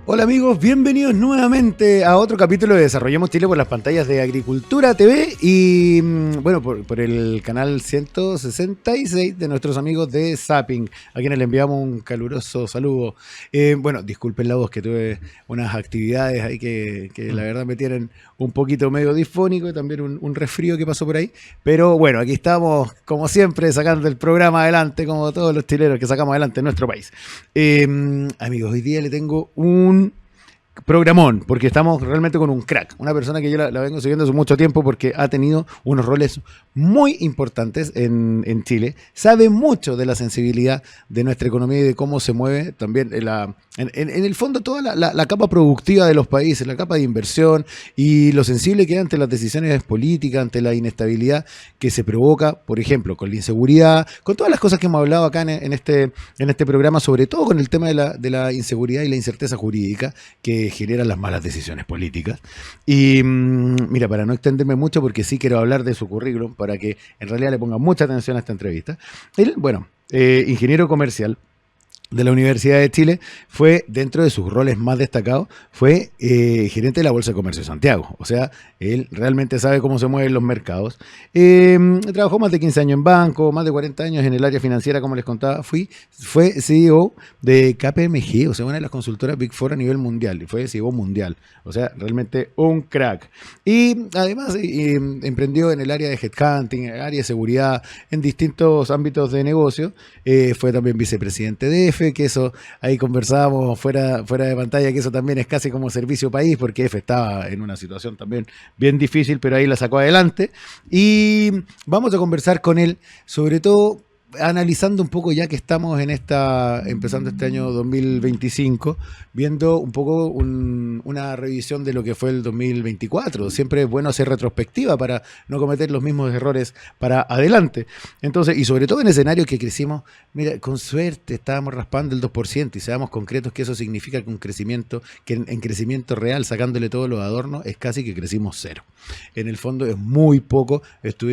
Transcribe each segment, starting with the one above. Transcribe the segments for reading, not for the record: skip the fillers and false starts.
Hola amigos, bienvenidos nuevamente a otro capítulo de Desarrollemos Chile por las pantallas de Agricultura TV y bueno, por el canal 166 de nuestros amigos de Zapping, a quienes le enviamos un caluroso saludo. Bueno, disculpen la voz, que tuve unas actividades ahí que la verdad me tienen un poquito medio disfónico y también un resfrío que pasó por ahí, pero bueno, aquí estamos como siempre sacando el programa adelante, como todos los chilenos que sacamos adelante en nuestro país. Amigos, hoy día le tengo un programón, porque estamos realmente con un crack, una persona que yo la vengo siguiendo hace mucho tiempo porque ha tenido unos roles muy importantes en Chile, sabe mucho de la sensibilidad de nuestra economía y de cómo se mueve también en el fondo toda la capa productiva de los países, la capa de inversión y lo sensible que es ante las decisiones políticas, ante la inestabilidad que se provoca, por ejemplo, con la inseguridad, con todas las cosas que hemos hablado acá en este programa, sobre todo con el tema de la inseguridad y la incerteza jurídica que generan las malas decisiones políticas. Y mira, para no extenderme mucho, porque sí quiero hablar de su currículum, para que en realidad le pongan mucha atención a esta entrevista. Él, bueno, ingeniero comercial de la Universidad de Chile, fue, dentro de sus roles más destacados, fue gerente de la Bolsa de Comercio de Santiago. O sea, él realmente sabe cómo se mueven los mercados. Trabajó más de 15 años en banco, más de 40 años en el área financiera, como les contaba. Fue CEO de KPMG, o sea, una de las consultoras Big Four a nivel mundial, y fue CEO mundial. O sea, realmente un crack. Y además emprendió en el área de headhunting, en el área de seguridad, en distintos ámbitos de negocio. Fue también vicepresidente de EFE, que eso, ahí conversábamos fuera de pantalla, que eso también es casi como servicio país, porque EFE estaba en una situación también bien difícil, pero ahí la sacó adelante. Y vamos a conversar con él, sobre todo analizando un poco, ya que estamos empezando este año 2025, viendo un poco una revisión de lo que fue el 2024. Siempre es bueno hacer retrospectiva para no cometer los mismos errores para adelante. Entonces, y sobre todo en escenarios que crecimos, mira, con suerte estábamos raspando el 2%, y seamos concretos que eso significa que un crecimiento, que en crecimiento real, sacándole todos los adornos, es casi que crecimos cero. En el fondo es muy poco,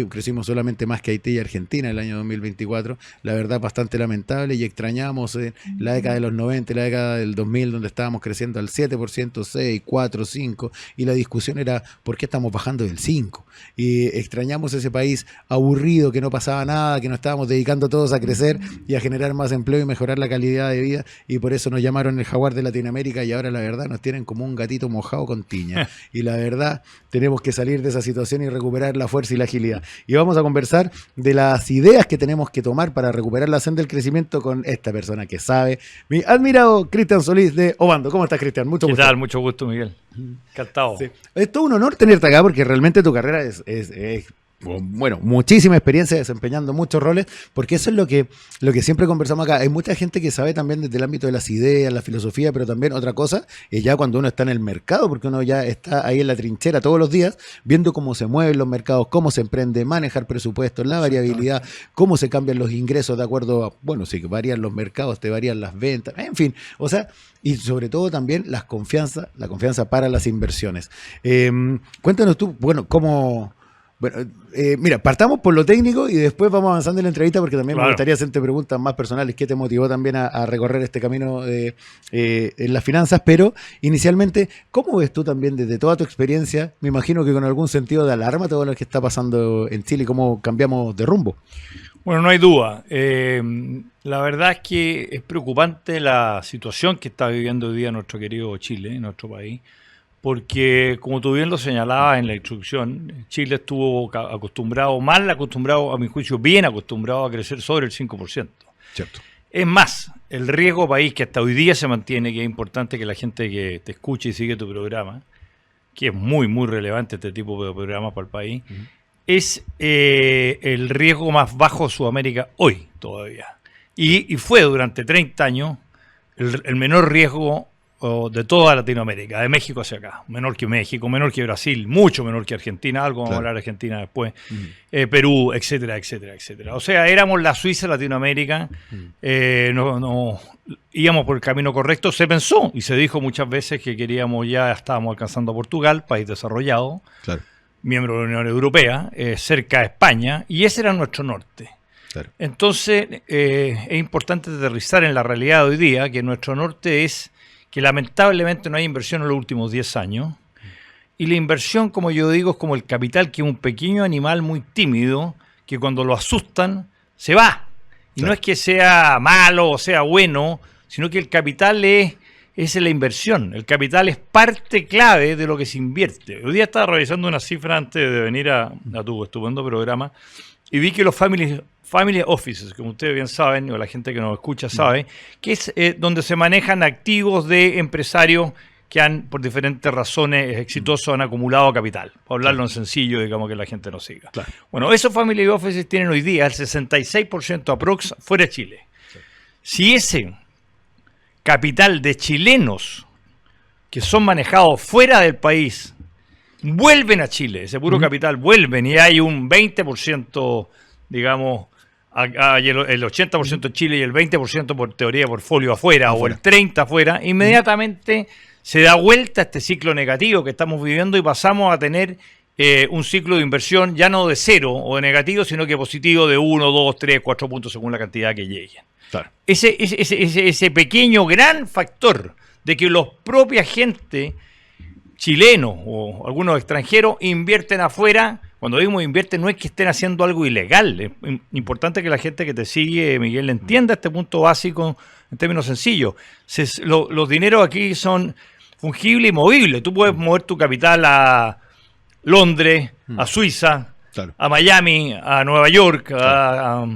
crecimos solamente más que Haití y Argentina el año 2024. La verdad, bastante lamentable, y extrañamos la década de los 90, la década del 2000, donde estábamos creciendo al 7%, 6, 4, 5, y la discusión era ¿por qué estamos bajando del 5? Y extrañamos ese país aburrido, que no pasaba nada, que nos estábamos dedicando todos a crecer y a generar más empleo y mejorar la calidad de vida, y por eso nos llamaron el jaguar de Latinoamérica, y ahora la verdad nos tienen como un gatito mojado con tiña. Y la verdad, tenemos que salir de esa situación y recuperar la fuerza y la agilidad. Y vamos a conversar de las ideas que tenemos que tomar para recuperar la senda del crecimiento con esta persona que sabe, mi admirado Cristian Solís de Obando. ¿Cómo estás, Cristian? Mucho gusto. ¿Qué tal? Mucho gusto, Miguel. Encantado. Sí. Es todo un honor tenerte acá, porque realmente tu carrera es bueno, muchísima experiencia desempeñando muchos roles, porque eso es lo que siempre conversamos acá. Hay mucha gente que sabe también desde el ámbito de las ideas, la filosofía, pero también otra cosa es ya cuando uno está en el mercado, porque uno ya está ahí en la trinchera todos los días, viendo cómo se mueven los mercados, cómo se emprende, manejar presupuestos, la variabilidad, cómo se cambian los ingresos de acuerdo a, bueno, si varían los mercados, te varían las ventas, en fin, o sea, y sobre todo también la confianza para las inversiones. Cuéntanos tú, bueno, cómo... Bueno, mira, partamos por lo técnico y después vamos avanzando en la entrevista, porque también me gustaría hacerte preguntas más personales. ¿Qué te motivó también a recorrer este camino en las finanzas? Pero inicialmente, ¿cómo ves tú también desde toda tu experiencia? Me imagino que con algún sentido de alarma todo lo que está pasando en Chile y cómo cambiamos de rumbo. Bueno, no hay duda. La verdad es que es preocupante la situación que está viviendo hoy día nuestro querido Chile, nuestro país. Porque, como tú bien lo señalabas en la introducción, Chile estuvo mal acostumbrado, a mi juicio, bien acostumbrado a crecer sobre el 5%. Cierto. Es más, el riesgo país que hasta hoy día se mantiene, que es importante que la gente que te escuche y sigue tu programa, que es muy, muy relevante este tipo de programas para el país, es el riesgo más bajo de Sudamérica hoy todavía. Y fue durante 30 años el menor riesgo de toda Latinoamérica, de México hacia acá, menor que México, menor que Brasil, mucho menor que Argentina, algo vamos a hablar de Argentina después, Perú, etcétera, etcétera, etcétera. O sea, éramos la Suiza de Latinoamérica, íbamos por el camino correcto. Se pensó y se dijo muchas veces que estábamos alcanzando a Portugal, país desarrollado, miembro de la Unión Europea, cerca de España, y ese era nuestro norte. Claro. Entonces, es importante aterrizar en la realidad de hoy día, que nuestro norte es que lamentablemente no hay inversión en los últimos 10 años. Y la inversión, como yo digo, es como el capital, que es un pequeño animal muy tímido, que cuando lo asustan, se va. Y no es que sea malo o sea bueno, sino que el capital es la inversión. El capital es parte clave de lo que se invierte. Hoy día estaba revisando una cifra antes de venir a tu estupendo programa y vi que los family offices, como ustedes bien saben, o la gente que nos escucha sabe, que es donde se manejan activos de empresarios que por diferentes razones exitosos han acumulado capital. Para hablarlo en sencillo, digamos, que la gente no siga. Claro. Bueno, esos family offices tienen hoy día el 66% aprox fuera de Chile. Sí. Si ese capital de chilenos que son manejados fuera del país vuelven a Chile, ese puro capital vuelven, y hay un 20%, digamos, el 80% en Chile y el 20% por teoría de portfolio afuera, o el 30% afuera, inmediatamente se da vuelta este ciclo negativo que estamos viviendo y pasamos a tener un ciclo de inversión ya no de 0 o de negativo, sino que positivo de 1, 2, 3, 4 puntos según la cantidad que lleguen. Claro. Ese pequeño gran factor de que los propios gente chilenos o algunos extranjeros invierten afuera. Cuando digo invierten, no es que estén haciendo algo ilegal. Es importante que la gente que te sigue, Miguel, entienda este punto básico en términos sencillos. Los dineros aquí son fungibles y movibles. Tú puedes mover tu capital a Londres, a Suiza, claro, a Miami, a Nueva York, a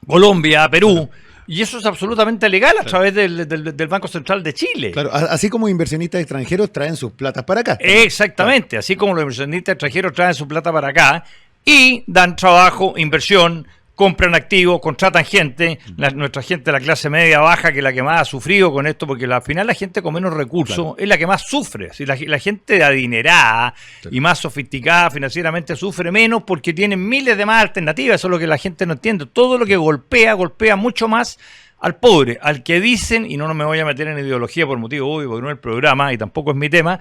Colombia, a Perú. Y eso es absolutamente legal a través del Banco Central de Chile. Claro, así como inversionistas extranjeros traen sus platas para acá. Exactamente, claro, así como los inversionistas extranjeros traen su plata para acá y dan trabajo, inversión, compran activos, contratan gente, nuestra gente de la clase media baja, que es la que más ha sufrido con esto, porque al final la gente con menos recursos, claro, es la que más sufre. Si la gente adinerada, claro, y más sofisticada financieramente sufre menos porque tienen miles de más alternativas. Eso es lo que la gente no entiende. Todo lo que golpea mucho más al pobre, al que dicen, y no me voy a meter en ideología por motivo obvio, porque no es el programa y tampoco es mi tema,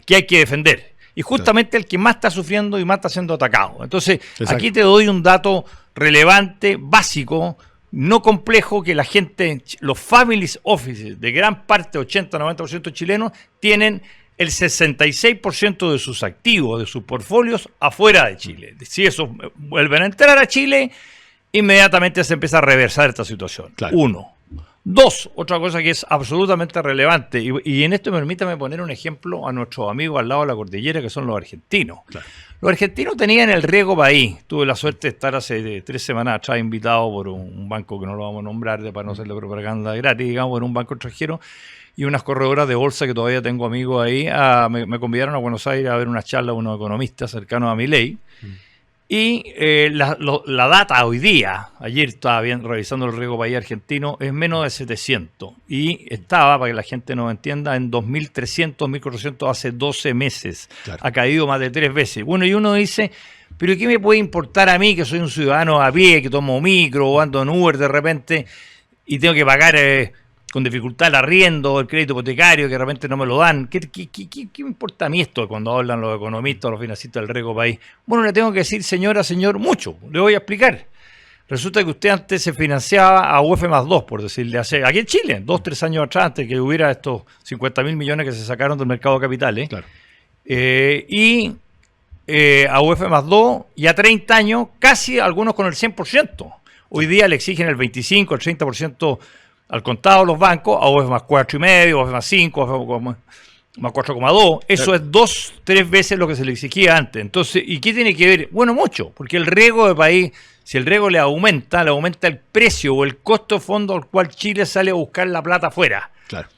que hay que defender. Y justamente, claro, el que más está sufriendo y más está siendo atacado. Entonces, exacto, aquí te doy un dato relevante, básico, no complejo, que la gente, los family offices de gran parte, 80-90% chilenos, tienen el 66% de sus activos, de sus portfolios, afuera de Chile. Si esos vuelven a entrar a Chile, inmediatamente se empieza a reversar esta situación. Claro. 1. 2, otra cosa que es absolutamente relevante, y en esto permítame poner un ejemplo a nuestros amigos al lado de la cordillera, que son los argentinos. Claro. Los argentinos tenían el riesgo país. Tuve la suerte de estar hace 3 semanas atrás invitado por un banco que no lo vamos a nombrar para no hacerle propaganda gratis, digamos, por un banco extranjero, y unas corredoras de bolsa que todavía tengo amigos ahí, me convidaron a Buenos Aires a ver una charla de unos economistas cercanos a Milei. Y la data hoy día, ayer estaba revisando el riesgo país argentino, es menos de 700. Y estaba, para que la gente nos entienda, en 2.300, 2.400 hace 12 meses. Claro. Ha caído más de 3 veces. Bueno, y uno dice, ¿pero qué me puede importar a mí, que soy un ciudadano a pie, que tomo micro o ando en Uber de repente y tengo que pagar con dificultad el arriendo, el crédito hipotecario, que de repente no me lo dan? ¿Qué me importa a mí esto cuando hablan los economistas, los financistas del riesgo país? Bueno, le tengo que decir, señora, señor, mucho. Le voy a explicar. Resulta que usted antes se financiaba a UF más 2, por decirle, aquí en Chile, 2-3 años atrás, antes que hubiera estos 50.000 millones que se sacaron del mercado de capitales. Claro. A UF más 2, y a 30 años, casi algunos con el 100%. Hoy día le exigen el 25, el 30% al contado los bancos, a UF más 4,5, UF más 5, UF más 4,2. Eso es 2-3 veces lo que se le exigía antes. Entonces, ¿y qué tiene que ver? Bueno, mucho, porque el riesgo de país, si el riesgo le aumenta el precio o el costo de fondo al cual Chile sale a buscar la plata afuera. Claro.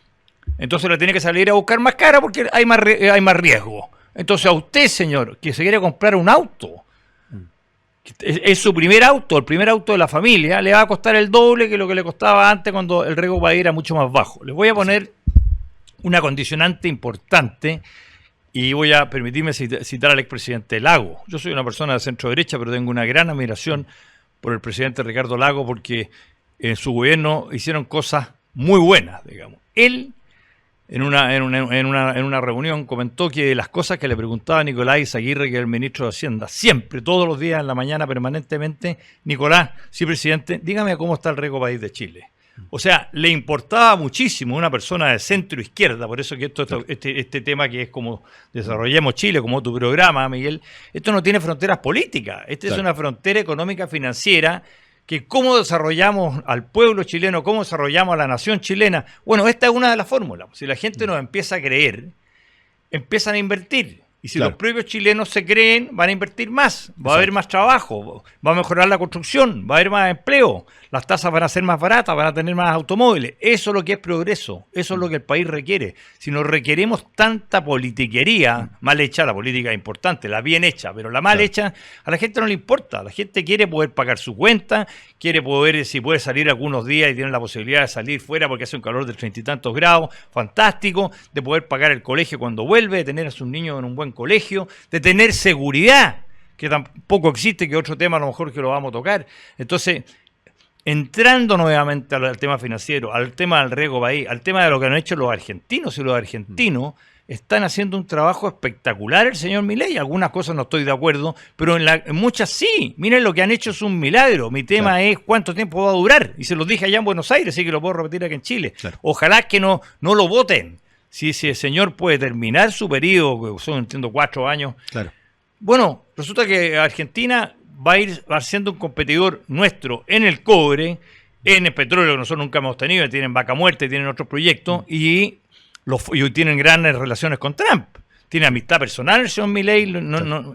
Entonces le tiene que salir a buscar más cara porque hay más riesgo. Entonces a usted, señor, que se quiere comprar un auto, es su primer auto, el primer auto de la familia, le va a costar el doble que lo que le costaba antes cuando el riesgo país era mucho más bajo. Les voy a poner una condicionante importante y voy a permitirme citar al expresidente Lago. Yo soy una persona de centro derecha, pero tengo una gran admiración por el presidente Ricardo Lago porque en su gobierno hicieron cosas muy buenas, digamos. Él, en una reunión, comentó que de las cosas que le preguntaba a Nicolás Izaguirre, que es el ministro de Hacienda, siempre, todos los días en la mañana, permanentemente, Nicolás, sí, presidente, dígame cómo está el riesgo país de Chile. O sea, le importaba muchísimo una persona de centro izquierda, por eso que este tema que es como Desarrollemos Chile, como tu programa, Miguel, esto no tiene fronteras políticas, es una frontera económica financiera, que cómo desarrollamos al pueblo chileno, cómo desarrollamos a la nación chilena. Bueno, esta es una de las fórmulas. Si la gente nos empieza a creer, empiezan a invertir. Y si los propios chilenos se creen, van a invertir más, va a haber más trabajo, va a mejorar la construcción, va a haber más empleo, las tasas van a ser más baratas, van a tener más automóviles. Eso es lo que es progreso, eso es lo que el país requiere. Si no requeremos tanta politiquería mal hecha, la política es importante, la bien hecha, pero la mal hecha, a la gente no le importa. La gente quiere poder pagar su cuenta, quiere poder, si puede salir algunos días y tiene la posibilidad de salir fuera porque hace un calor de 30 y tantos grados, fantástico, de poder pagar el colegio cuando vuelve, de tener a sus niños en un buen colegio, de tener seguridad, que tampoco existe, que es otro tema a lo mejor que lo vamos a tocar. Entonces, entrando nuevamente al tema financiero, al tema del riesgo país, al tema de lo que han hecho los argentinos, y los argentinos están haciendo un trabajo espectacular, el señor Milei. Algunas cosas no estoy de acuerdo, pero en muchas sí. Miren, lo que han hecho es un milagro. Mi tema es cuánto tiempo va a durar, y se los dije allá en Buenos Aires, así que lo puedo repetir aquí en Chile. Ojalá que no lo voten. Si el señor puede terminar su periodo, que son, entiendo, 4 años. Bueno, resulta que Argentina va a siendo un competidor nuestro en el cobre, en el petróleo, que nosotros nunca hemos tenido, tienen Vaca Muerta, tienen otros proyectos, y tienen grandes relaciones con Trump. Tiene amistad personal el señor Milei,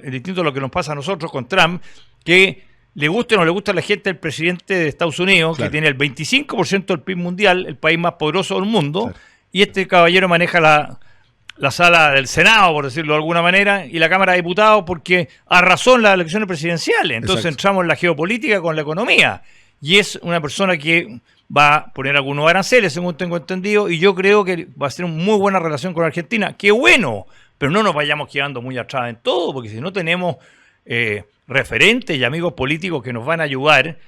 es distinto a lo que nos pasa a nosotros con Trump, que le guste o no le gusta a la gente el presidente de Estados Unidos, que tiene el 25% del PIB mundial, el país más poderoso del mundo, y este caballero maneja la sala del Senado, por decirlo de alguna manera, y la Cámara de Diputados, porque arrasó en las elecciones presidenciales. Entonces entramos en la geopolítica con la economía. Y es una persona que va a poner algunos aranceles, según tengo entendido, y yo creo que va a tener una muy buena relación con Argentina. ¡Qué bueno! Pero no nos vayamos quedando muy atrás en todo, porque si no tenemos referentes y amigos políticos que nos van a ayudar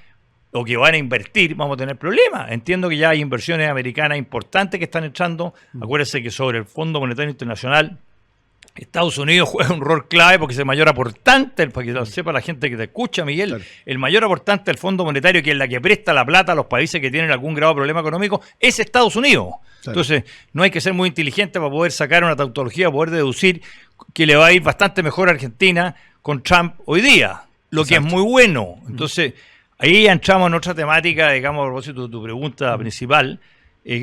o que van a invertir, vamos a tener problemas. Entiendo que ya hay inversiones americanas importantes que están entrando. Acuérdense que sobre el Fondo Monetario Internacional, Estados Unidos juega un rol clave porque es el mayor aportante, para que lo sepa la gente que te escucha, Miguel, el mayor aportante del Fondo Monetario, que es la que presta la plata a los países que tienen algún grado de problema económico, es Estados Unidos. Entonces, no hay que ser muy inteligente para poder sacar una tautología, poder deducir que le va a ir bastante mejor a Argentina con Trump hoy día, lo que es muy bueno. Entonces, ahí entramos en otra temática, digamos, a propósito de tu pregunta principal.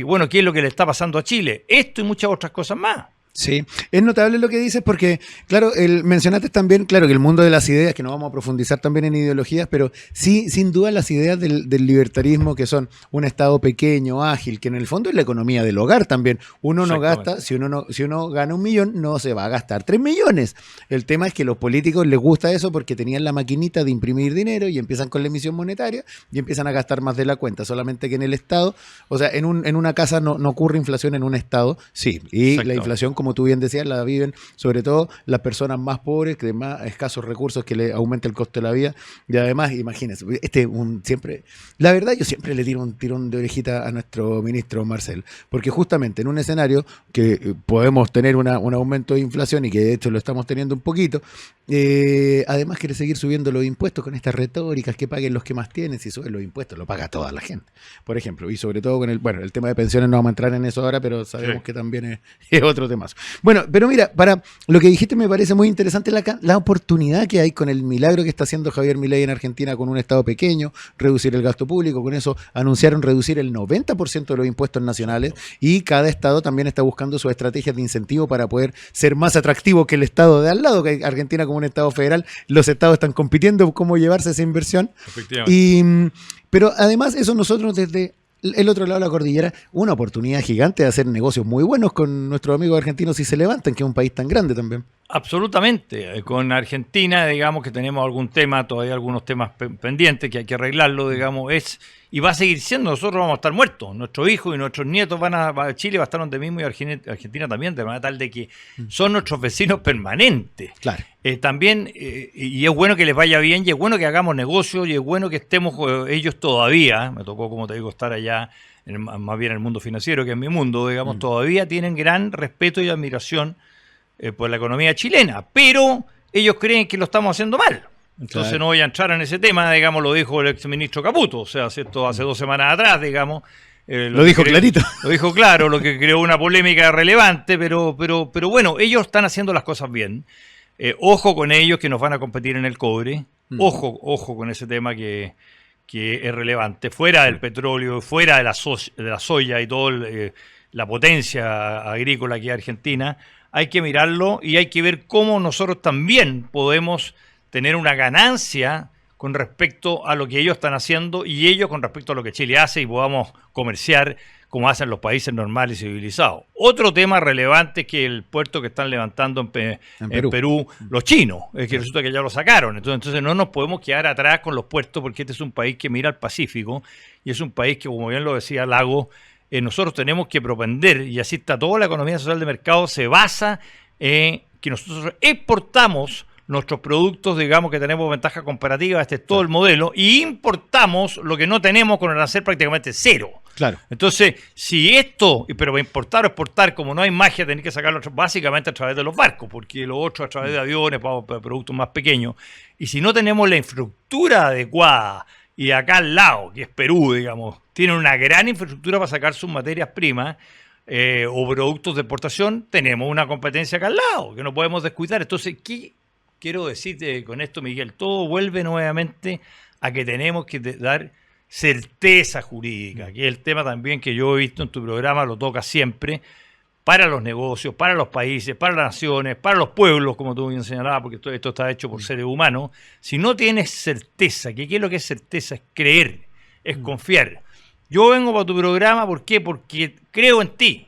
Bueno, ¿qué es lo que le está pasando a Chile? Esto y muchas otras cosas más. Sí, es notable lo que dices porque, claro, mencionaste también, claro, que el mundo de las ideas, que no vamos a profundizar también en ideologías, pero sí, sin duda las ideas del libertarismo, que son un Estado pequeño, ágil, que en el fondo es la economía del hogar también. Uno no gasta, si uno gana 1 millón, no se va a gastar 3 millones. El tema es que a los políticos les gusta eso porque tenían la maquinita de imprimir dinero y empiezan con la emisión monetaria y empiezan a gastar más de la cuenta, solamente que en el Estado, o sea, en una casa no ocurre inflación, en un Estado sí, y la inflación, como tú bien decías, la viven sobre todo las personas más pobres, que de más escasos recursos, que le aumenta el costo de la vida. Y además, imagínense, siempre, la verdad, yo siempre le tiro un tirón de orejita a nuestro ministro Marcel, porque justamente en un escenario que podemos tener un aumento de inflación, y que de hecho lo estamos teniendo un poquito, además quiere seguir subiendo los impuestos con estas retóricas, que paguen los que más tienen. Si suben los impuestos, lo paga toda la gente, por ejemplo, y sobre todo con el tema de pensiones. No vamos a entrar en eso ahora, pero sabemos que también es otro tema. Bueno, pero mira, para lo que dijiste me parece muy interesante la oportunidad que hay con el milagro que está haciendo Javier Milei en Argentina, con un Estado pequeño, reducir el gasto público. Con eso anunciaron reducir el 90% de los impuestos nacionales, y cada Estado también está buscando sus estrategias de incentivo para poder ser más atractivo que el Estado de al lado, que Argentina, como un Estado federal, los Estados están compitiendo cómo llevarse esa inversión. Pero además eso, nosotros desde el otro lado de la cordillera, una oportunidad gigante de hacer negocios muy buenos con nuestros amigos argentinos si se levantan, que es un país tan grande también. Absolutamente. Con Argentina, digamos que tenemos algún tema, todavía algunos temas pendientes que hay que arreglarlo, digamos, y va a seguir siendo. Nosotros vamos a estar muertos, nuestros hijos y nuestros nietos Chile va a estar donde mismo, y Argentina también, de manera tal de que son nuestros vecinos permanentes. Claro. También, y es bueno que les vaya bien, y es bueno que hagamos negocios, y es bueno que estemos ellos todavía, me tocó, como te digo, estar allá, más bien en el mundo financiero, que es mi mundo, digamos, todavía tienen gran respeto y admiración por la economía chilena, pero ellos creen que lo estamos haciendo mal. Entonces no voy a entrar en ese tema, digamos, lo dijo el exministro Caputo, o sea, esto hace 2 semanas atrás, digamos, Lo dijo clarito. Lo dijo claro, lo que creó una polémica relevante, pero bueno, ellos están haciendo las cosas bien. Ojo con ellos que nos van a competir en el cobre. Ojo con ese tema que es relevante. Fuera del petróleo, fuera de la soya y toda la potencia agrícola que es Argentina, hay que mirarlo y hay que ver cómo nosotros también podemos tener una ganancia con respecto a lo que ellos están haciendo y ellos con respecto a lo que Chile hace y podamos comerciar como hacen los países normales y civilizados. Otro tema relevante es que el puerto que están levantando en Perú los chinos, es que resulta que ya lo sacaron. Entonces no nos podemos quedar atrás con los puertos porque este es un país que mira al Pacífico y es un país que, como bien lo decía Lago, nosotros tenemos que propender, y así está toda la economía social de mercado, se basa en que nosotros exportamos nuestros productos, digamos que tenemos ventaja comparativa, este es todo el modelo, y importamos lo que no tenemos con el arancel prácticamente cero. Claro. Entonces, si esto, pero importar o exportar, como no hay magia, tenés que sacarlo básicamente a través de los barcos, porque lo otro a través de aviones, para productos más pequeños. Y si no tenemos la infraestructura adecuada, y acá al lado, que es Perú, digamos, tiene una gran infraestructura para sacar sus materias primas, o productos de exportación, tenemos una competencia acá al lado, que no podemos descuidar. Entonces, ¿qué quiero decirte con esto, Miguel? Todo vuelve nuevamente a que tenemos que dar certeza jurídica, que es el tema también que yo he visto en tu programa, lo toca siempre, para los negocios, para los países, para las naciones, para los pueblos, como tú bien señalabas, porque todo esto está hecho por seres humanos. Si no tienes certeza, ¿qué es lo que es certeza? Es creer, es confiar. Yo vengo para tu programa, ¿por qué? Porque creo en ti,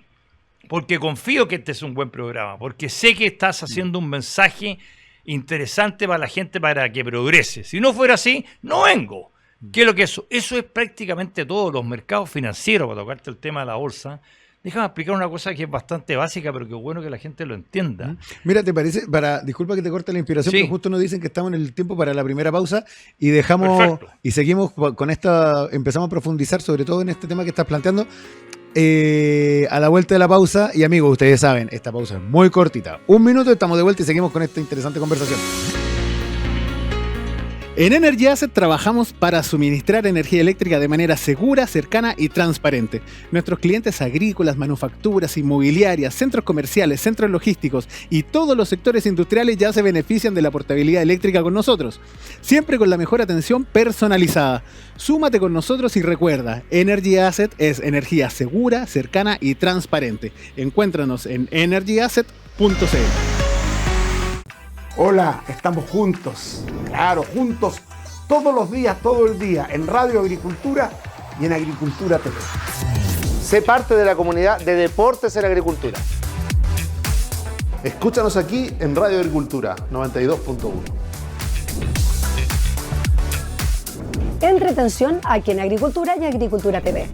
porque confío que este es un buen programa, porque sé que estás haciendo un mensaje interesante para la gente para que progrese. Si no fuera así, no vengo. ¿Qué es lo que es eso? Eso es prácticamente todo. Los mercados financieros, para tocarte el tema de la bolsa, déjame explicar una cosa que es bastante básica, pero que es bueno que la gente lo entienda. Mira, ¿te parece? Disculpa que te corte la inspiración, Sí. pero justo nos dicen que estamos en el tiempo para la primera pausa y dejamos Perfecto. y seguimos con esta, empezamos a profundizar sobre todo en este tema que estás planteando a la vuelta de la pausa. Y amigos, ustedes saben, esta pausa es muy cortita. 1 minuto, estamos de vuelta y seguimos con esta interesante conversación. En Energy Asset trabajamos para suministrar energía eléctrica de manera segura, cercana y transparente. Nuestros clientes agrícolas, manufacturas, inmobiliarias, centros comerciales, centros logísticos y todos los sectores industriales ya se benefician de la portabilidad eléctrica con nosotros. Siempre con la mejor atención personalizada. Súmate con nosotros y recuerda, Energy Asset es energía segura, cercana y transparente. Encuéntranos en energyasset.cl. Hola, estamos juntos, claro, juntos, todos los días, todo el día, en Radio Agricultura y en Agricultura TV. Sé parte de la comunidad de Deportes en Agricultura. Escúchanos aquí en Radio Agricultura 92.1. Entretención aquí en Agricultura y Agricultura TV.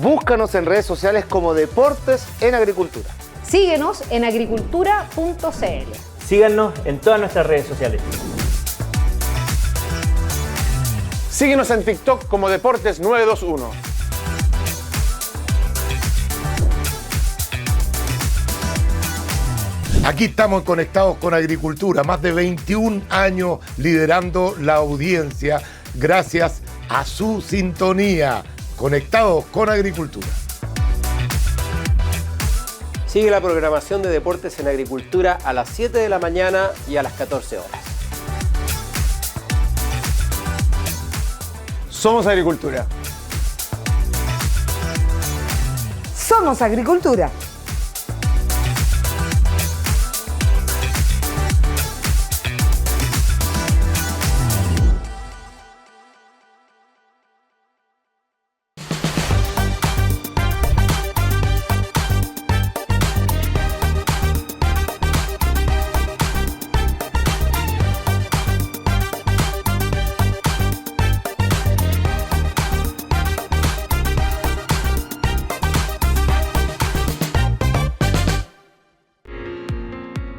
Búscanos en redes sociales como Deportes en Agricultura. Síguenos en agricultura.cl. Síganos en todas nuestras redes sociales. Síguenos en TikTok como Deportes 921. Aquí estamos conectados con Agricultura, más de 21 años liderando la audiencia gracias a su sintonía. Conectados con Agricultura. Sigue la programación de Deportes en Agricultura a las 7 de la mañana y a las 14 horas. Somos Agricultura. Somos Agricultura.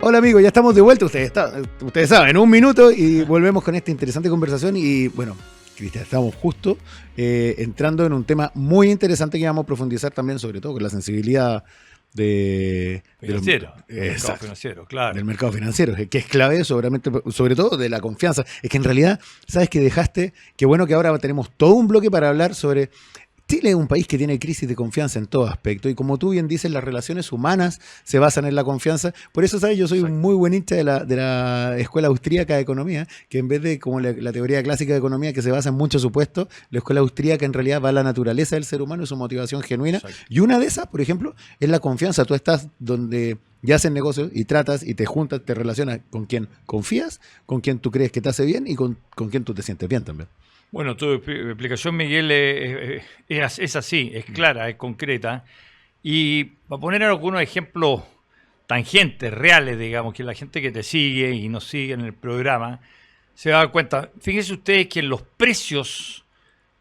Hola amigos, ya estamos de vuelta, ustedes saben, 1 minuto y volvemos con esta interesante conversación y bueno, Cristian, estamos justo entrando en un tema muy interesante que vamos a profundizar también, sobre todo con la sensibilidad Financiero, exacto, financiero, claro. del mercado financiero, que es clave sobre todo de la confianza. Es que en realidad, sabes que dejaste, qué bueno que ahora tenemos todo un bloque para hablar sobre Chile es un país que tiene crisis de confianza en todo aspecto y como tú bien dices, las relaciones humanas se basan en la confianza. Por eso, ¿sabes? Yo soy un muy buen hincha de la Escuela Austríaca de Economía, que en vez de como la teoría clásica de economía que se basa en muchos supuestos, la Escuela Austríaca en realidad va a la naturaleza del ser humano y su motivación genuina. Exacto. Y una de esas, por ejemplo, es la confianza. Tú estás donde ya hacen negocios y tratas y te juntas, te relacionas con quien confías, con quien tú crees que te hace bien y con quien tú te sientes bien también. Bueno, tu explicación, Miguel, es así, es clara, es concreta. Y para poner algunos ejemplos tangentes, reales, digamos, que la gente que te sigue y nos sigue en el programa se va a dar cuenta. Fíjense ustedes que los precios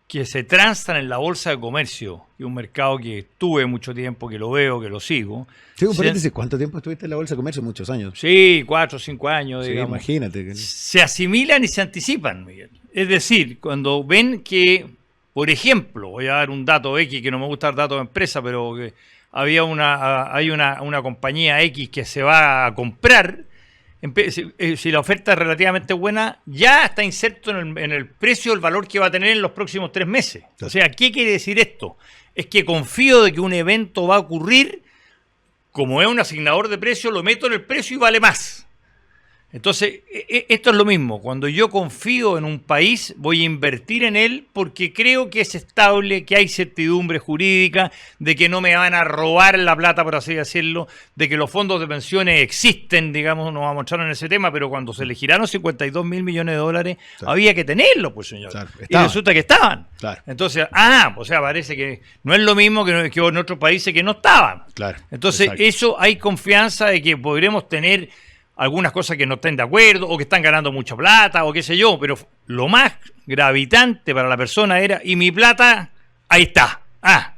que se transan en la bolsa de comercio, y un mercado que tuve mucho tiempo, que lo veo, que lo sigo. Sí, un paréntesis, ¿cuánto tiempo estuviste en la bolsa de comercio? Muchos años. Sí, 4 o 5 años, Sí, digamos. imagínate. Se asimilan y se anticipan, Miguel. Es decir, cuando ven que, por ejemplo, voy a dar un dato X, que no me gusta dar datos de empresa, pero que hay una compañía X que se va a comprar, si la oferta es relativamente buena, ya está inserto en el precio el valor que va a tener en los próximos 3 meses. O sea, ¿qué quiere decir esto? Es que confío de que un evento va a ocurrir, como es un asignador de precio, lo meto en el precio y vale más. Entonces, esto es lo mismo. Cuando yo confío en un país, voy a invertir en él porque creo que es estable, que hay certidumbre jurídica, de que no me van a robar la plata, por así decirlo, de que los fondos de pensiones existen, digamos, no vamos a entrar en ese tema, pero cuando se le giraron 52 mil millones de dólares, había que tenerlos, pues, señor. Claro, y resulta que estaban. Claro. Entonces, o sea, parece que no es lo mismo que en otros países que no estaban. Claro. Entonces, Exacto. eso hay confianza de que podremos tener algunas cosas que no estén de acuerdo o que están ganando mucha plata o qué sé yo, pero lo más gravitante para la persona era, y mi plata, ahí está.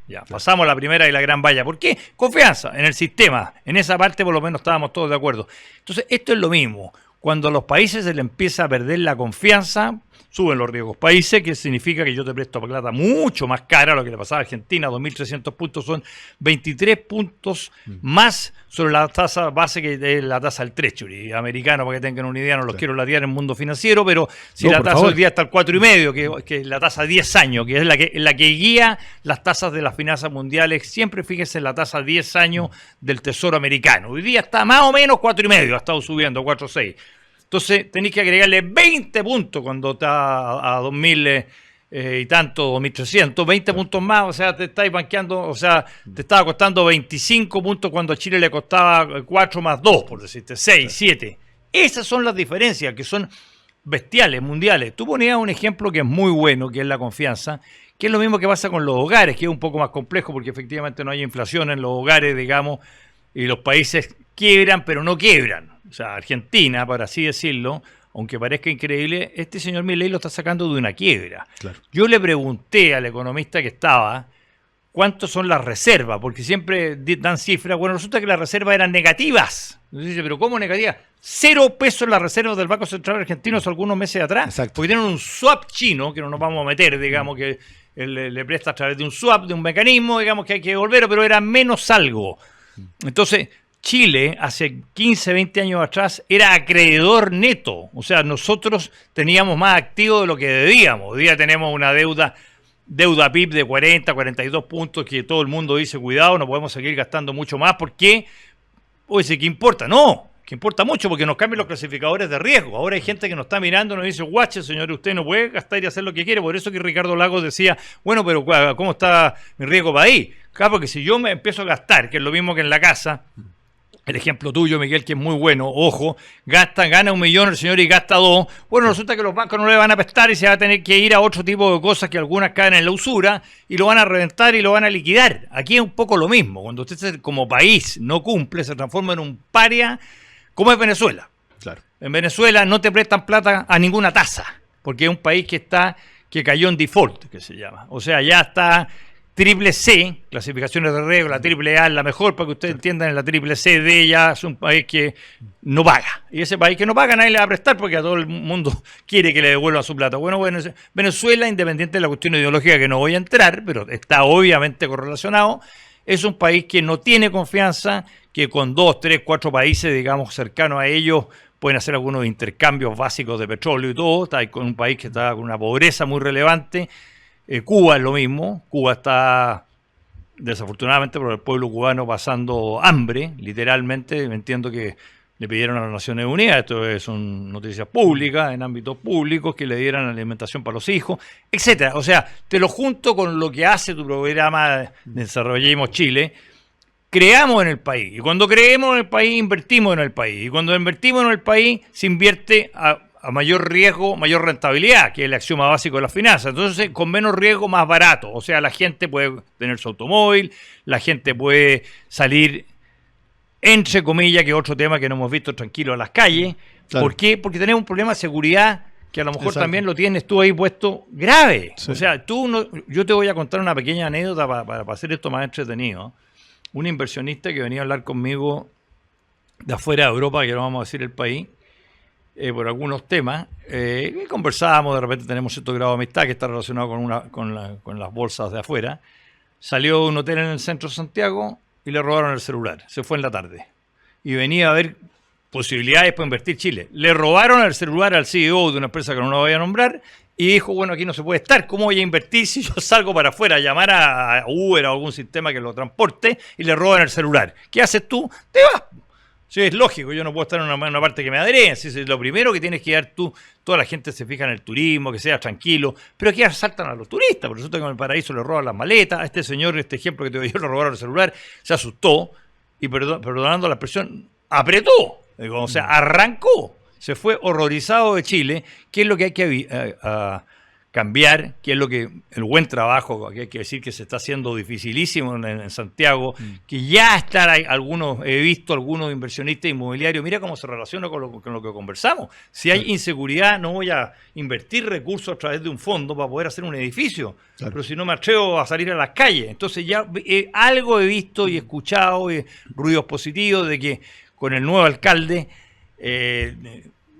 Ya, pasamos la primera y la gran valla. ¿Por qué? Confianza en el sistema. En esa parte por lo menos estábamos todos de acuerdo. Entonces, esto es lo mismo. Cuando a los países se les empieza a perder la confianza, suben los riesgos países, que significa que yo te presto plata mucho más cara, lo que le pasaba a Argentina, 2.300 puntos, son 23 puntos más sobre la tasa base que es la tasa del Treasury americano, para que tengan una idea, no los quiero latear en el mundo financiero, pero si la tasa hoy día está al 4,5, que es la tasa a 10 años, que es la que guía las tasas de las finanzas mundiales, siempre fíjese en la tasa a 10 años del Tesoro americano. Hoy día está más o menos 4,5, ha estado subiendo, 4,6. Entonces tenéis que agregarle 20 puntos cuando está a 2.000 y tanto, 2.300, 20 puntos más, o sea, te estáis banqueando, o sea, te estaba costando 25 puntos cuando a Chile le costaba 4 más 2, por decirte, 6, 7. Esas son las diferencias que son bestiales, mundiales. Tú ponías un ejemplo que es muy bueno, que es la confianza, que es lo mismo que pasa con los hogares, que es un poco más complejo porque efectivamente no hay inflación en los hogares, digamos, y los países quiebran, pero no quiebran. O sea, Argentina, para así decirlo, aunque parezca increíble, este señor Milei lo está sacando de una quiebra. Claro. Yo le pregunté al economista que estaba cuántos son las reservas, porque siempre dan cifras. Bueno, resulta que las reservas eran negativas. Entonces dice, ¿pero cómo negativas? 0 pesos en las reservas del Banco Central Argentino hace algunos meses atrás. Exacto. Porque tienen un swap chino, que no nos vamos a meter, digamos, que él le presta a través de un swap, de un mecanismo, digamos, que hay que devolver, pero era menos algo. Entonces, Chile, hace 15, 20 años atrás, era acreedor neto. O sea, nosotros teníamos más activos de lo que debíamos. Hoy día tenemos una deuda PIB de 40, 42 puntos, que todo el mundo dice, cuidado, no podemos seguir gastando mucho más. ¿Por qué? Pues, ¿qué importa? No, que importa mucho porque nos cambian los clasificadores de riesgo. Ahora hay gente que nos está mirando y nos dice, guache, señor, usted no puede gastar y hacer lo que quiere. Por eso que Ricardo Lagos decía, bueno, pero ¿cómo está mi riesgo para ahí? Claro, porque si yo me empiezo a gastar, que es lo mismo que en la casa, el ejemplo tuyo, Miguel, que es muy bueno, ojo, gana 1 millón el señor y gasta 2, bueno, resulta que los bancos no le van a prestar y se va a tener que ir a otro tipo de cosas que algunas caen en la usura y lo van a reventar y lo van a liquidar. Aquí es un poco lo mismo, cuando usted como país no cumple, se transforma en un paria, como es Venezuela. Claro. En Venezuela no te prestan plata a ninguna tasa, porque es un país que cayó en default, que se llama. O sea, ya está triple C, clasificaciones de riesgo, la triple A es la mejor, para que ustedes entiendan, la triple C de ella es un país que no paga. Y ese país que no paga nadie le va a prestar porque a todo el mundo quiere que le devuelvan su plata. Bueno, Venezuela, independiente de la cuestión ideológica que no voy a entrar, pero está obviamente correlacionado, es un país que no tiene confianza, que con 2, 3, 4 países, digamos, cercanos a ellos, pueden hacer algunos intercambios básicos de petróleo y todo. Está con un país que está con una pobreza muy relevante, Cuba es lo mismo. Cuba está, desafortunadamente, por el pueblo cubano pasando hambre, literalmente. Entiendo que le pidieron a las Naciones Unidas, esto son noticias públicas, en ámbitos públicos, que le dieran alimentación para los hijos, etcétera. O sea, te lo junto con lo que hace tu programa de Desarrollemos Chile. Creamos en el país, y cuando creemos en el país, invertimos en el país, y cuando invertimos en el país, se invierte a mayor riesgo, mayor rentabilidad, que es el axioma básico de las finanzas. Entonces, con menos riesgo, más barato. O sea, la gente puede tener su automóvil, la gente puede salir, entre comillas, que es otro tema que no hemos visto, tranquilo a las calles. Claro. ¿Por qué? Porque tenemos un problema de seguridad que a lo mejor también lo tienes tú ahí puesto grave. Sí. O sea, yo te voy a contar una pequeña anécdota para hacer esto más entretenido. Un inversionista que venía a hablar conmigo de afuera de Europa, que no vamos a decir el país, por algunos temas, y conversábamos, de repente tenemos cierto grado de amistad que está relacionado con las bolsas de afuera. Salió de un hotel en el centro de Santiago y le robaron el celular. Se fue en la tarde. Y venía a ver posibilidades para invertir Chile. Le robaron el celular al CEO de una empresa que no lo voy a nombrar y dijo, bueno, aquí no se puede estar. ¿Cómo voy a invertir si yo salgo para afuera a llamar a Uber o algún sistema que lo transporte y le roban el celular? ¿Qué haces tú? Te vas. Sí, es lógico, yo no puedo estar en una parte que me adreen. Si es lo primero que tienes que dar tú, toda la gente se fija en el turismo, que sea tranquilo, pero aquí asaltan a los turistas, por resulta que en el paraíso le roban las maletas. A este señor, este ejemplo que te doy yo, le robaron el celular, se asustó y, perdonando la expresión, apretó, o sea, arrancó, se fue horrorizado de Chile. ¿Qué es lo que hay que cambiar? ¿Qué es lo que el buen trabajo, que hay que decir que se está haciendo dificilísimo en Santiago, que ya están he visto algunos inversionistas inmobiliarios, mira cómo se relaciona con lo que conversamos. Si hay inseguridad, no voy a invertir recursos a través de un fondo para poder hacer un edificio, pero si no me atrevo a salir a las calles. Entonces ya algo he visto y escuchado, ruidos positivos de que con el nuevo alcalde,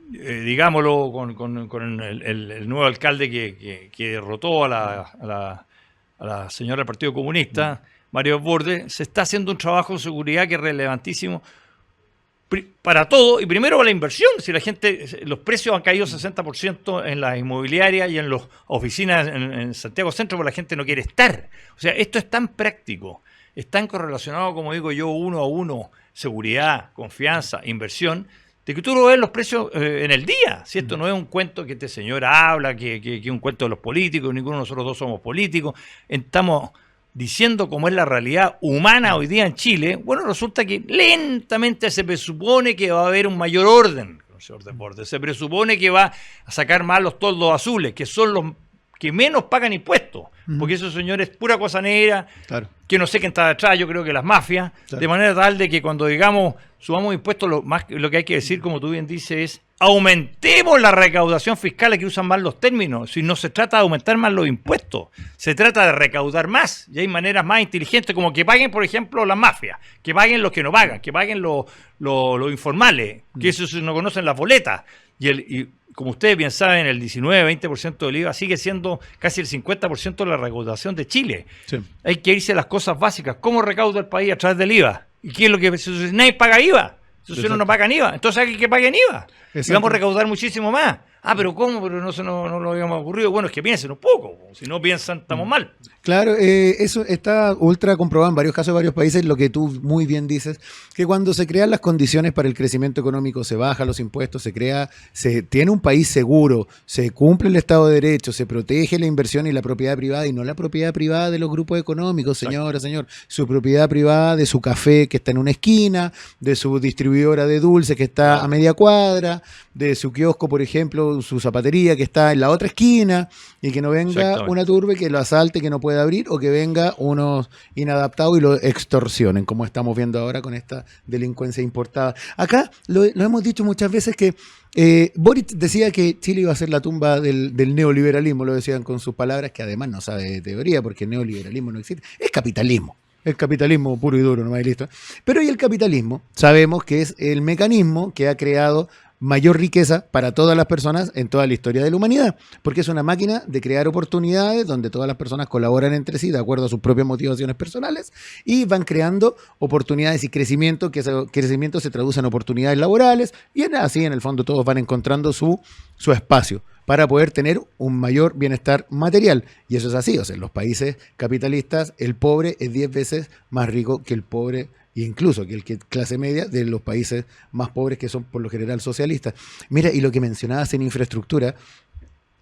digámoslo, con el nuevo alcalde que derrotó a la señora del Partido Comunista, Mario Borde, se está haciendo un trabajo de seguridad que es relevantísimo para todo, y primero para la inversión. Si la gente, los precios han caído 60% en las inmobiliarias y en las oficinas en Santiago Centro, porque la gente no quiere estar. O sea, esto es tan práctico, es tan correlacionado, como digo yo, uno a uno, seguridad, confianza, inversión, de que tú lo ves los precios en el día. Si esto no es un cuento que este señor habla, que es un cuento de los políticos, ninguno de nosotros dos somos políticos, estamos diciendo cómo es la realidad humana hoy día en Chile. Bueno, resulta que lentamente se presupone que va a haber un mayor orden, señor Deportes. Se presupone que va a sacar más los toldos azules, que son los que menos pagan impuestos, porque esos señores, pura cosa negra, que no sé quién está detrás, yo creo que las mafias, de manera tal de que cuando digamos subamos impuestos, lo que hay que decir, como tú bien dices, es aumentemos la recaudación fiscal, que usan mal los términos. Si no se trata de aumentar más los impuestos, se trata de recaudar más, y hay maneras más inteligentes, como que paguen, por ejemplo, las mafias, que paguen los que no pagan, que paguen los informales, que eso no conocen las boletas, y como ustedes bien saben, el 19-20% del IVA sigue siendo casi el 50% de la recaudación de Chile. Sí. Hay que irse a las cosas básicas. ¿Cómo recauda el país a través del IVA? ¿Y qué es lo que nadie paga IVA? Entonces no pagan IVA. Entonces hay que paguen IVA. Y vamos a recaudar muchísimo más. Pero ¿cómo? Pero no lo habíamos ocurrido. Bueno, es que piensen un poco. Si no piensan, estamos mal. Claro, eso está ultra comprobado en varios casos de varios países, lo que tú muy bien dices, que cuando se crean las condiciones para el crecimiento económico, se bajan los impuestos, se tiene un país seguro, se cumple el Estado de Derecho, se protege la inversión y la propiedad privada, y no la propiedad privada de los grupos económicos, señora, señor, su propiedad privada de su café que está en una esquina, de su distribuidora de dulces que está a media cuadra, de su kiosco, por ejemplo, su zapatería que está en la otra esquina, y que no venga una turbe que lo asalte, que no puede abrir, o que venga unos inadaptados y lo extorsionen, como estamos viendo ahora con esta delincuencia importada. Acá lo hemos dicho muchas veces que Boric decía que Chile iba a ser la tumba del neoliberalismo, lo decían con sus palabras, que además no sabe de teoría, porque el neoliberalismo no existe, es capitalismo. El capitalismo puro y duro, nomás y listo. Pero y el capitalismo, sabemos que es el mecanismo que ha creado mayor riqueza para todas las personas en toda la historia de la humanidad, porque es una máquina de crear oportunidades donde todas las personas colaboran entre sí de acuerdo a sus propias motivaciones personales y van creando oportunidades y crecimiento, que ese crecimiento se traduce en oportunidades laborales, y así en el fondo todos van encontrando su espacio. para poder tener un mayor bienestar material. Y eso es así, o sea, en los países capitalistas el pobre es 10 veces más rico que el pobre, incluso que el que clase media de los países más pobres que son por lo general socialistas. Mira, y lo que mencionabas en infraestructura,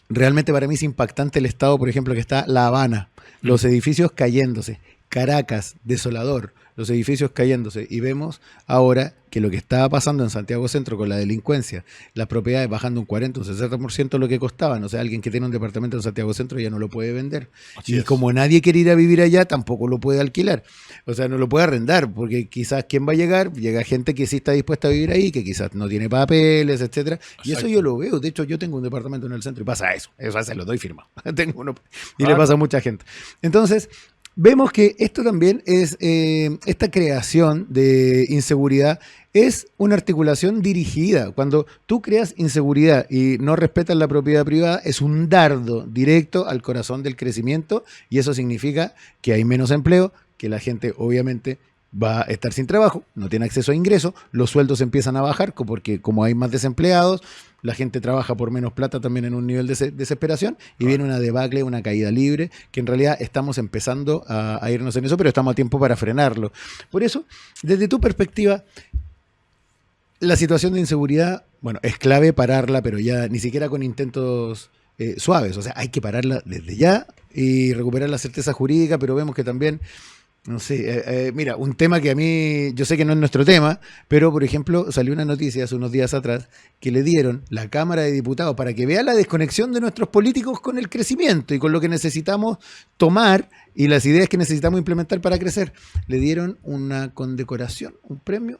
realmente para mí es impactante el estado, por ejemplo, que está La Habana, los edificios cayéndose, Caracas, desolador, los edificios cayéndose, y vemos ahora que lo que estaba pasando en Santiago Centro con la delincuencia, las propiedades bajando un 40, un 60% lo que costaban, o sea, alguien que tiene un departamento en Santiago Centro ya no lo puede vender. Así y es. como nadie quiere ir a vivir allá, tampoco lo puede alquilar, o sea, no lo puede arrendar, porque quizás ¿quién va a llegar? Llega gente que sí está dispuesta a vivir ahí, que quizás no tiene papeles, etcétera, y eso yo lo veo. De hecho, yo tengo un departamento en el centro y pasa eso se lo doy firmado. Tengo uno y le pasa a mucha gente. Entonces, vemos que esto también es, esta creación de inseguridad es una articulación dirigida. Cuando tú creas inseguridad y no respetas la propiedad privada, es un dardo directo al corazón del crecimiento, y eso significa que hay menos empleo, que la gente obviamente va a estar sin trabajo, no tiene acceso a ingresos, los sueldos empiezan a bajar porque como hay más desempleados, la gente trabaja por menos plata también en un nivel de desesperación, y viene una debacle, una caída libre, que en realidad estamos empezando a irnos en eso, pero estamos a tiempo para frenarlo. Por eso, desde tu perspectiva, la situación de inseguridad, bueno, es clave pararla, pero ya ni siquiera con intentos suaves, o sea, hay que pararla desde ya y recuperar la certeza jurídica, pero vemos que también... No sé, mira, un tema que a mí, yo sé que no es nuestro tema, pero por ejemplo salió una noticia hace unos días atrás que le dieron la Cámara de Diputados para que vea la desconexión de nuestros políticos con el crecimiento y con lo que necesitamos tomar y las ideas que necesitamos implementar para crecer. Le dieron una condecoración, un premio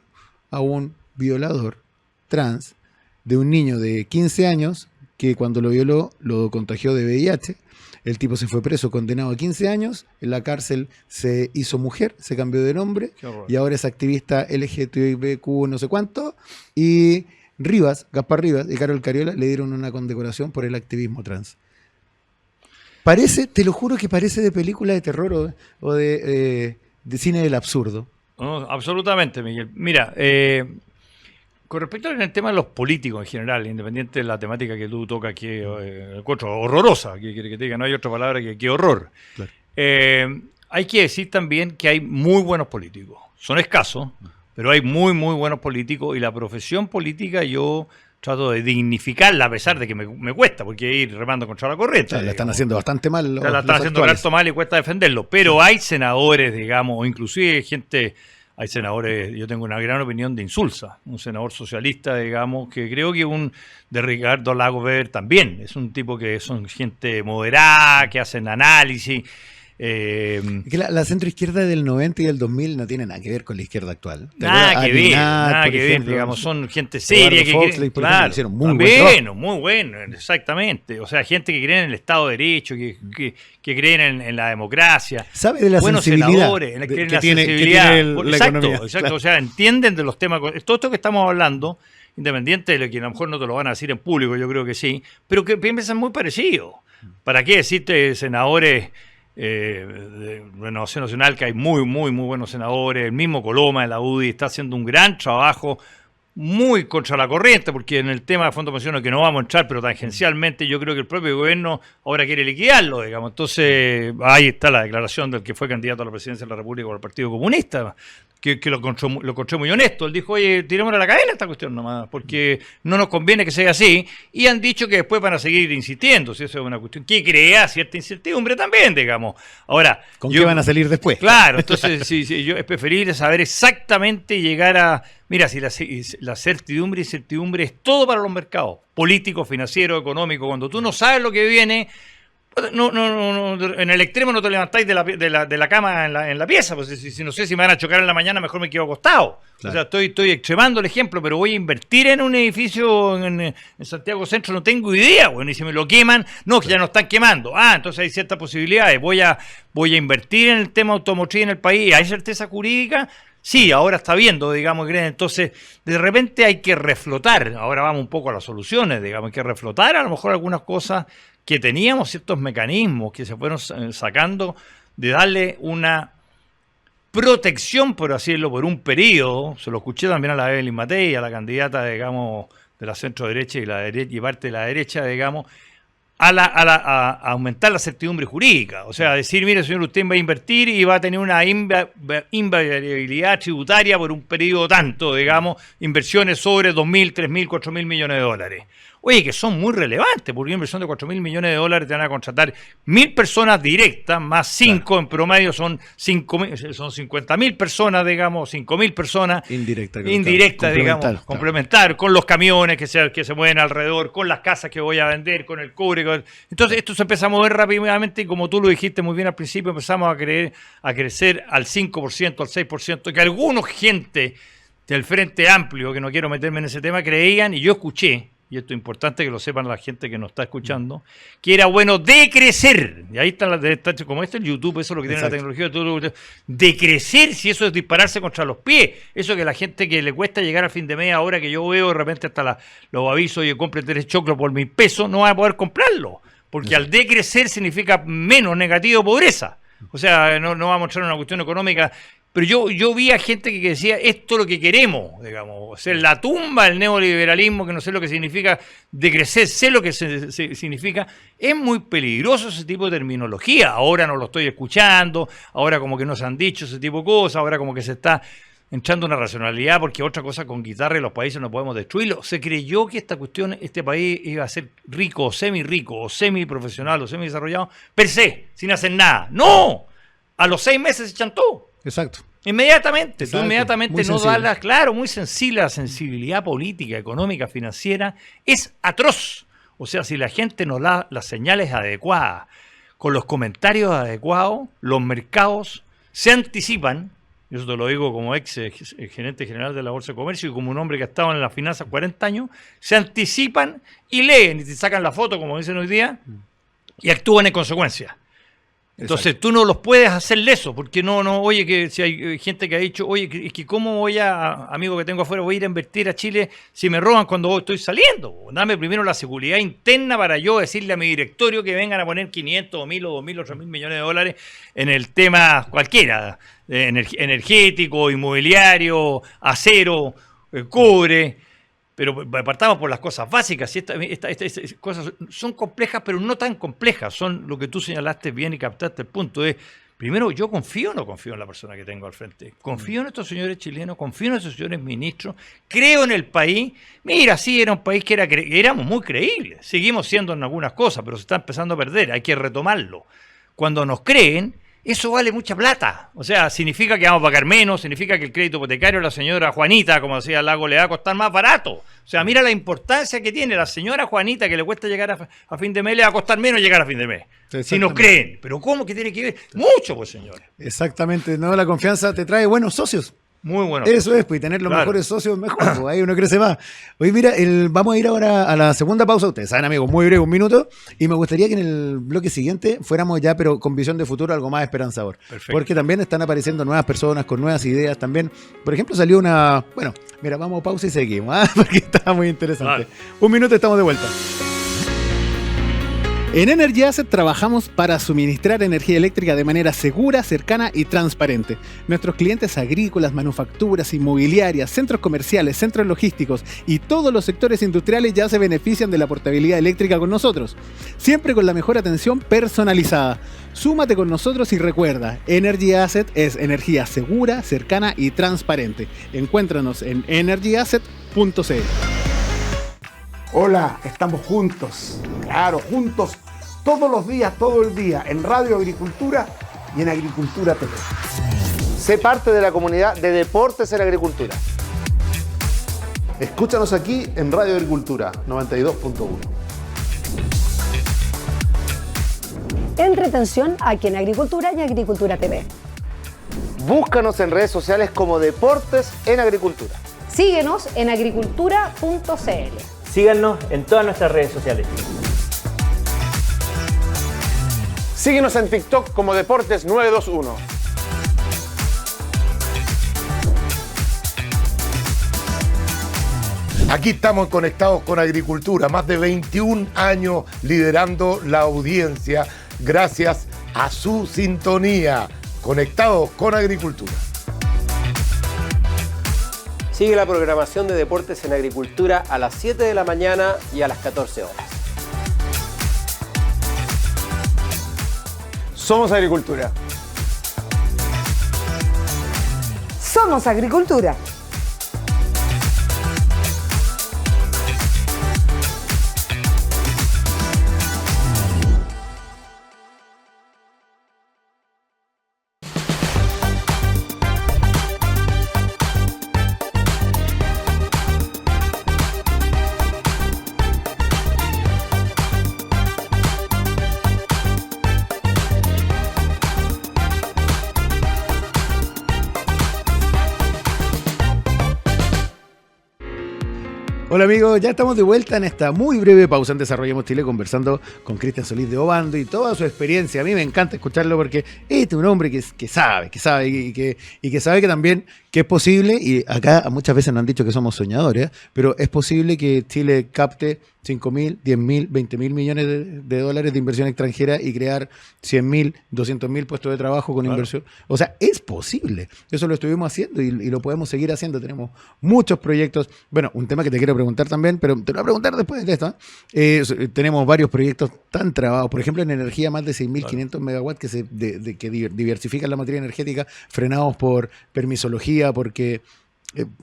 a un violador trans de un niño de 15 años que cuando lo violó lo contagió de VIH. El tipo se fue preso, condenado a 15 años, en la cárcel se hizo mujer, se cambió de nombre y ahora es activista LGTBQ no sé cuánto. Y Gaspar Rivas y Carol Cariola le dieron una condecoración por el activismo trans. Parece, te lo juro que parece de película de terror o de cine del absurdo. No, absolutamente, Miguel. Mira, con respecto al tema de los políticos en general, independiente de la temática que tú tocas, que encuentro horrorosa, que quiere que te diga, no hay otra palabra que horror. Claro. Hay que decir también que hay muy buenos políticos. Son escasos, pero hay muy, muy buenos políticos, y la profesión política yo trato de dignificarla, a pesar de que me cuesta, porque ir remando contra la corriente. La están haciendo bastante mal. La están haciendo harto mal y cuesta defenderlo. Pero hay senadores, digamos, o inclusive gente... Hay senadores, yo tengo una gran opinión de Insulza, un senador socialista, digamos, que creo que de Ricardo Lagos Weber también. Es un tipo que son gente moderada, que hacen análisis. Que la centroizquierda del 90 y del 2000 no tiene nada que ver con la izquierda actual. Nada que ver, digamos, son gente seria. Claro, hicieron muy buen muy bueno, exactamente. O sea, gente que cree en el Estado de Derecho, que creen en la democracia. Sabe de la buenos sensibilidad senadores, que tiene la economía. Exacto, claro. O sea, entienden de los temas. Todo esto que estamos hablando, independiente de lo que a lo mejor no te lo van a decir en público, yo creo que sí, pero que piensan muy parecido. ¿Para qué decirte senadores de Renovación Nacional, que hay muy, muy, muy buenos senadores? El mismo Coloma de la UDI está haciendo un gran trabajo, muy contra la corriente, porque en el tema de Fondo de Pensiones, que no vamos a entrar, pero tangencialmente, yo creo que el propio gobierno ahora quiere liquidarlo, digamos. Entonces, ahí está la declaración del que fue candidato a la presidencia de la República por el Partido Comunista, que lo encontré muy honesto. Él dijo, oye, tirémosle a la cadena esta cuestión nomás, porque no nos conviene que sea así, y han dicho que después van a seguir insistiendo, si eso es una cuestión que crea cierta incertidumbre también, digamos. Ahora, ¿con qué van a salir después? Claro, entonces sí, yo es preferible saber exactamente, llegar a... Mira, si la certidumbre y incertidumbre es todo para los mercados, políticos, financieros, económicos. Cuando tú no sabes lo que viene, no, en el extremo no te levantáis de la cama en la pieza, pues si no sé si me van a chocar en la mañana, mejor me quedo acostado. Claro. O sea, estoy extremando el ejemplo, pero voy a invertir en un edificio en Santiago Centro, no tengo idea, bueno, y si me lo queman, no, que ya no están quemando. Entonces hay ciertas posibilidades. Voy a invertir en el tema automotriz en el país. ¿Hay certeza jurídica? Sí, ahora está viendo, digamos, entonces de repente hay que reflotar. Ahora vamos un poco a las soluciones, digamos, hay que reflotar a lo mejor algunas cosas que teníamos, ciertos mecanismos que se fueron sacando, de darle una protección, por así decirlo, por un periodo. Se lo escuché también a la Evelyn Matei, a la candidata, digamos, de la centro derecha y parte de la derecha, digamos, a aumentar la certidumbre jurídica. O sea, decir, mire, señor, usted va a invertir y va a tener una invariabilidad tributaria por un periodo tanto, digamos, inversiones sobre 2.000, 3.000, 4.000 millones de dólares. Oye, que son muy relevantes, porque una inversión de 4.000 millones de dólares te van a contratar 1.000 personas directas, más 5, claro. En promedio son 50.000 personas, digamos, 5.000 personas indirectas, digamos, complementar con los camiones que se mueven alrededor, con las casas que voy a vender, con el cobre. Entonces esto se empieza a mover rápidamente y como tú lo dijiste muy bien al principio, empezamos a crecer al 5%, al 6%, que algunos gente del Frente Amplio, que no quiero meterme en ese tema, creían, y yo escuché, y esto es importante que lo sepan la gente que nos está escuchando, que era bueno decrecer. Y ahí están como este el YouTube, eso es lo que tiene la tecnología, decrecer, si eso es dispararse contra los pies. Eso que la gente que le cuesta llegar al fin de mes, ahora que yo veo de repente hasta los avisos y compre 3 choclos por 1.000 pesos, no va a poder comprarlo. Porque al decrecer significa menos negativo pobreza. O sea, no va a mostrar una cuestión económica. Pero yo vi a gente que decía, esto es lo que queremos, digamos, o sea, la tumba del neoliberalismo, que no sé lo que significa decrecer, sé lo que significa. Es muy peligroso ese tipo de terminología. Ahora no lo estoy escuchando, ahora como que no se han dicho ese tipo de cosas, ahora como que se está entrando una racionalidad, porque otra cosa con guitarra y los países no podemos destruirlo. Se creyó que esta cuestión, este país iba a ser rico, o semiprofesional, o semidesarrollado, per se, sin hacer nada. ¡No! A los 6 meses se chantó. Exacto. Inmediatamente. Exacto. Tú inmediatamente muy no sensible. das claro, muy sensible. La sensibilidad política, económica, financiera es atroz. O sea, si la gente no da las señales adecuadas, con los comentarios adecuados, los mercados se anticipan. Yo eso te lo digo como ex gerente general de la Bolsa de Comercio y como un hombre que ha estado en las finanzas 40 años, se anticipan y leen y te sacan la foto, como dicen hoy día, y actúan en consecuencia. Entonces Exacto. Tú no los puedes hacer leso, porque oye, que si hay gente que ha dicho, oye, es que cómo voy amigo que tengo afuera, voy a ir a invertir a Chile si me roban cuando estoy saliendo. Dame primero la seguridad interna para yo decirle a mi directorio que vengan a poner 500 o 1.000 o 2.000 o 3.000 millones de dólares en el tema cualquiera, energético, inmobiliario, acero, cobre. Pero partamos por las cosas básicas. Y estas cosas son complejas, pero no tan complejas. Son lo que tú señalaste bien y captaste el punto. Es, primero, ¿yo confío o no confío en la persona que tengo al frente? ¿Confío en estos señores chilenos? ¿Confío en estos señores ministros? ¿Creo en el país? Mira, sí, era un país que éramos muy creíbles. Seguimos siendo en algunas cosas, pero se está empezando a perder. Hay que retomarlo. Cuando nos creen, eso vale mucha plata. O sea, significa que vamos a pagar menos, significa que el crédito hipotecario de la señora Juanita, como decía Lago, le va a costar más barato. O sea, mira la importancia que tiene la señora Juanita, que le cuesta llegar a fin de mes, le va a costar menos llegar a fin de mes. Si nos creen. Pero ¿cómo que tiene que ver? Mucho, pues, señores. Exactamente. No, la confianza te trae buenos socios. Muy bueno. Eso es, pues, y tener los mejores socios mejor, pues, ahí uno crece más. Oye, mira, vamos a ir ahora a la segunda pausa. Ustedes saben, amigos, muy breve, 1 minuto. Y me gustaría que en el bloque siguiente fuéramos ya, pero con visión de futuro, algo más esperanzador. Perfecto. Porque también están apareciendo nuevas personas con nuevas ideas también. Por ejemplo, salió una... Bueno, mira, vamos a pausa y seguimos, porque está muy interesante. Vale. 1 minuto, estamos de vuelta. En Energy Asset trabajamos para suministrar energía eléctrica de manera segura, cercana y transparente. Nuestros clientes agrícolas, manufacturas, inmobiliarias, centros comerciales, centros logísticos y todos los sectores industriales ya se benefician de la portabilidad eléctrica con nosotros. Siempre con la mejor atención personalizada. Súmate con nosotros y recuerda, Energy Asset es energía segura, cercana y transparente. Encuéntranos en energyasset.cl. Hola, estamos juntos, claro, juntos, todos los días, todo el día, en Radio Agricultura y en Agricultura TV. Sé parte de la comunidad de Deportes en Agricultura. Escúchanos aquí en Radio Agricultura 92.1. Entretención aquí en Agricultura y Agricultura TV. Búscanos en redes sociales como Deportes en Agricultura. Síguenos en agricultura.cl. Síganos en todas nuestras redes sociales. Síguenos en TikTok como Deportes 921. Aquí estamos conectados con Agricultura, más de 21 años liderando la audiencia gracias a su sintonía. Conectados con Agricultura. Sigue la programación de Deportes en Agricultura a las 7 de la mañana y a las 14 horas. Somos agricultura. Somos agricultura. Hola amigos, ya estamos de vuelta en esta muy breve pausa en Desarrollemos Chile conversando con Cristian Solís de Obando y toda su experiencia. A mí me encanta escucharlo porque este es un hombre que sabe y que sabe que también que es posible, y acá muchas veces nos han dicho que somos soñadores, pero es posible que Chile capte 5.000, 10.000, 20.000 millones de dólares de inversión extranjera y crear 100.000, 200.000 puestos de trabajo con inversión. O sea, es posible. Eso lo estuvimos haciendo y lo podemos seguir haciendo. Tenemos muchos proyectos. Bueno, un tema que te quiero preguntar también, pero te lo voy a preguntar después de esto. Tenemos varios proyectos tan trabados. Por ejemplo, en energía, más de 6.500 megawatts que diversifican la materia energética, frenados por permisología, porque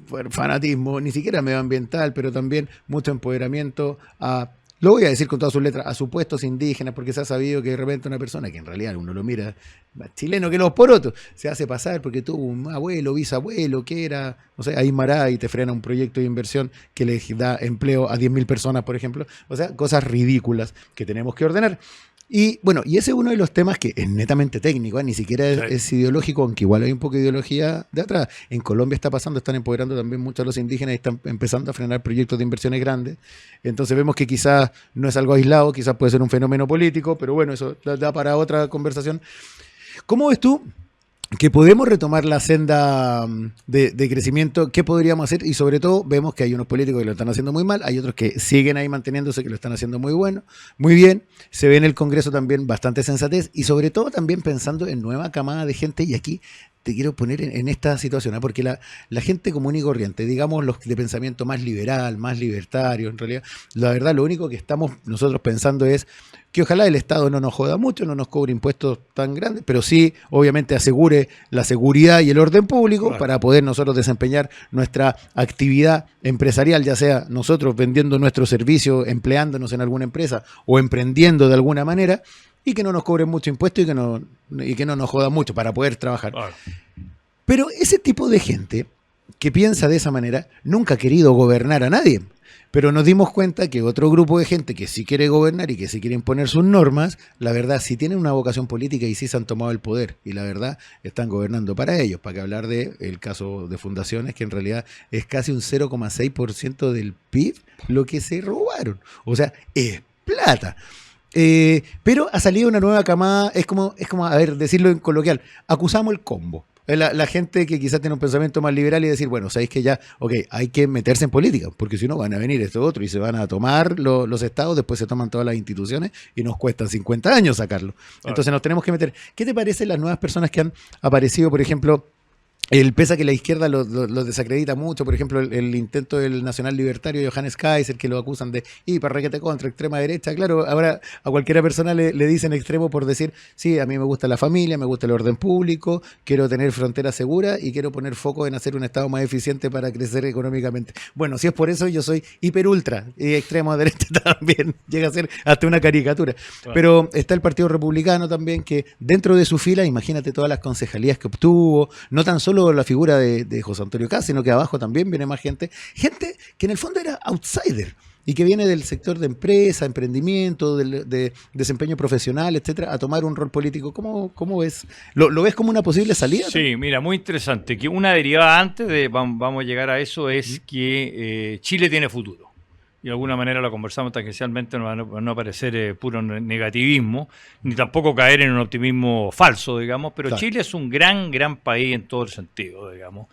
por fanatismo, ni siquiera medioambiental, pero también mucho empoderamiento lo voy a decir con todas sus letras, a supuestos indígenas, porque se ha sabido que de repente una persona que en realidad uno lo mira más chileno que los porotos, se hace pasar porque tuvo un abuelo, bisabuelo, que era, no sé, Aymara, y te frena un proyecto de inversión que le da empleo a 10.000 personas, por ejemplo. O sea, cosas ridículas que tenemos que ordenar. Y bueno, y ese es uno de los temas que es netamente técnico, ni siquiera es ideológico, aunque igual hay un poco de ideología de atrás. En Colombia está pasando, están empoderando también mucho a los indígenas y están empezando a frenar proyectos de inversiones grandes. Entonces vemos que quizás no es algo aislado, quizás puede ser un fenómeno político, pero bueno, eso da para otra conversación. ¿Cómo ves tú que podemos retomar la senda de crecimiento? ¿Qué podríamos hacer? Y sobre todo vemos que hay unos políticos que lo están haciendo muy mal, hay otros que siguen ahí manteniéndose, que lo están haciendo muy bueno, muy bien. Se ve en el Congreso también bastante sensatez y sobre todo también pensando en nueva camada de gente. Y aquí te quiero poner en esta situación, porque la gente común y corriente, digamos los de pensamiento más liberal, más libertario, en realidad, la verdad lo único que estamos nosotros pensando es que ojalá el Estado no nos joda mucho, no nos cobre impuestos tan grandes, pero sí, obviamente, asegure la seguridad y el orden público para poder nosotros desempeñar nuestra actividad empresarial, ya sea nosotros vendiendo nuestro servicio, empleándonos en alguna empresa o emprendiendo de alguna manera, y que no nos cobren mucho impuesto y que no nos joda mucho para poder trabajar. Pero ese tipo de gente que piensa de esa manera nunca ha querido gobernar a nadie. Pero nos dimos cuenta que otro grupo de gente que sí quiere gobernar y que sí quiere imponer sus normas, la verdad sí tienen una vocación política y sí se han tomado el poder. Y la verdad están gobernando para ellos. Para que hablar del caso de fundaciones, que en realidad es casi un 0,6% del PIB lo que se robaron. O sea, es plata. Pero ha salido una nueva camada, es como, a ver, decirlo en coloquial, acusamos el combo. La gente que quizás tiene un pensamiento más liberal y decir, bueno, sabéis que ya, hay que meterse en política, porque si no van a venir esto otro y se van a tomar los estados, después se toman todas las instituciones y nos cuestan 50 años sacarlo. Entonces nos tenemos que meter. ¿Qué te parecen las nuevas personas que han aparecido, por ejemplo? Pese a que la izquierda lo desacredita mucho, por ejemplo, el intento del nacional libertario Johannes Kaiser, que lo acusan de hiperrequete contra extrema derecha. Claro, ahora a cualquiera persona le dicen extremo por decir, sí, a mí me gusta la familia, me gusta el orden público, quiero tener fronteras seguras y quiero poner foco en hacer un Estado más eficiente para crecer económicamente. Bueno, si es por eso, yo soy hiper ultra y extremo derecha también. Llega a ser hasta una caricatura. Claro. Pero está el Partido Republicano también, que dentro de su fila, imagínate todas las concejalías que obtuvo, no tan solo la figura de José Antonio Kast, sino que abajo también viene más gente que en el fondo era outsider y que viene del sector de empresa, emprendimiento, de desempeño profesional, etcétera, a tomar un rol político. ¿Cómo ves? ¿Lo ves como una posible salida? Sí, mira, muy interesante. Que una derivada antes de vamos a llegar a eso es que Chile tiene futuro. Y de alguna manera lo conversamos tangencialmente, no parecer puro negativismo, ni tampoco caer en un optimismo falso, digamos, pero claro. Chile es un gran país en todo el sentido, digamos.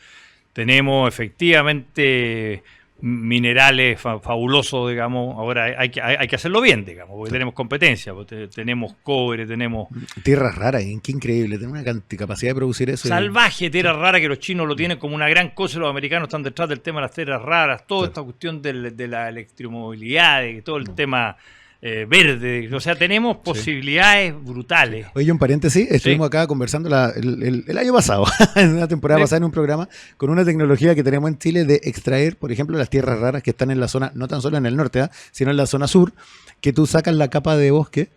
Tenemos efectivamente minerales fabulosos, digamos. Ahora hay que hacerlo bien, digamos, porque tenemos competencia, porque tenemos cobre, tenemos... Tierras raras, qué increíble, tenemos una capacidad de producir eso. Salvaje, tierras raras, que los chinos lo tienen como una gran cosa y los americanos están detrás del tema de las tierras raras, toda esta cuestión de la electromovilidad, de todo el tema verde. O sea, tenemos posibilidades brutales. Oye, un paréntesis, estuvimos acá conversando el año pasado, en una temporada pasada en un programa, con una tecnología que tenemos en Chile de extraer, por ejemplo, las tierras raras que están en la zona, no tan solo en el norte, sino en la zona sur, que tú sacas la capa de bosque,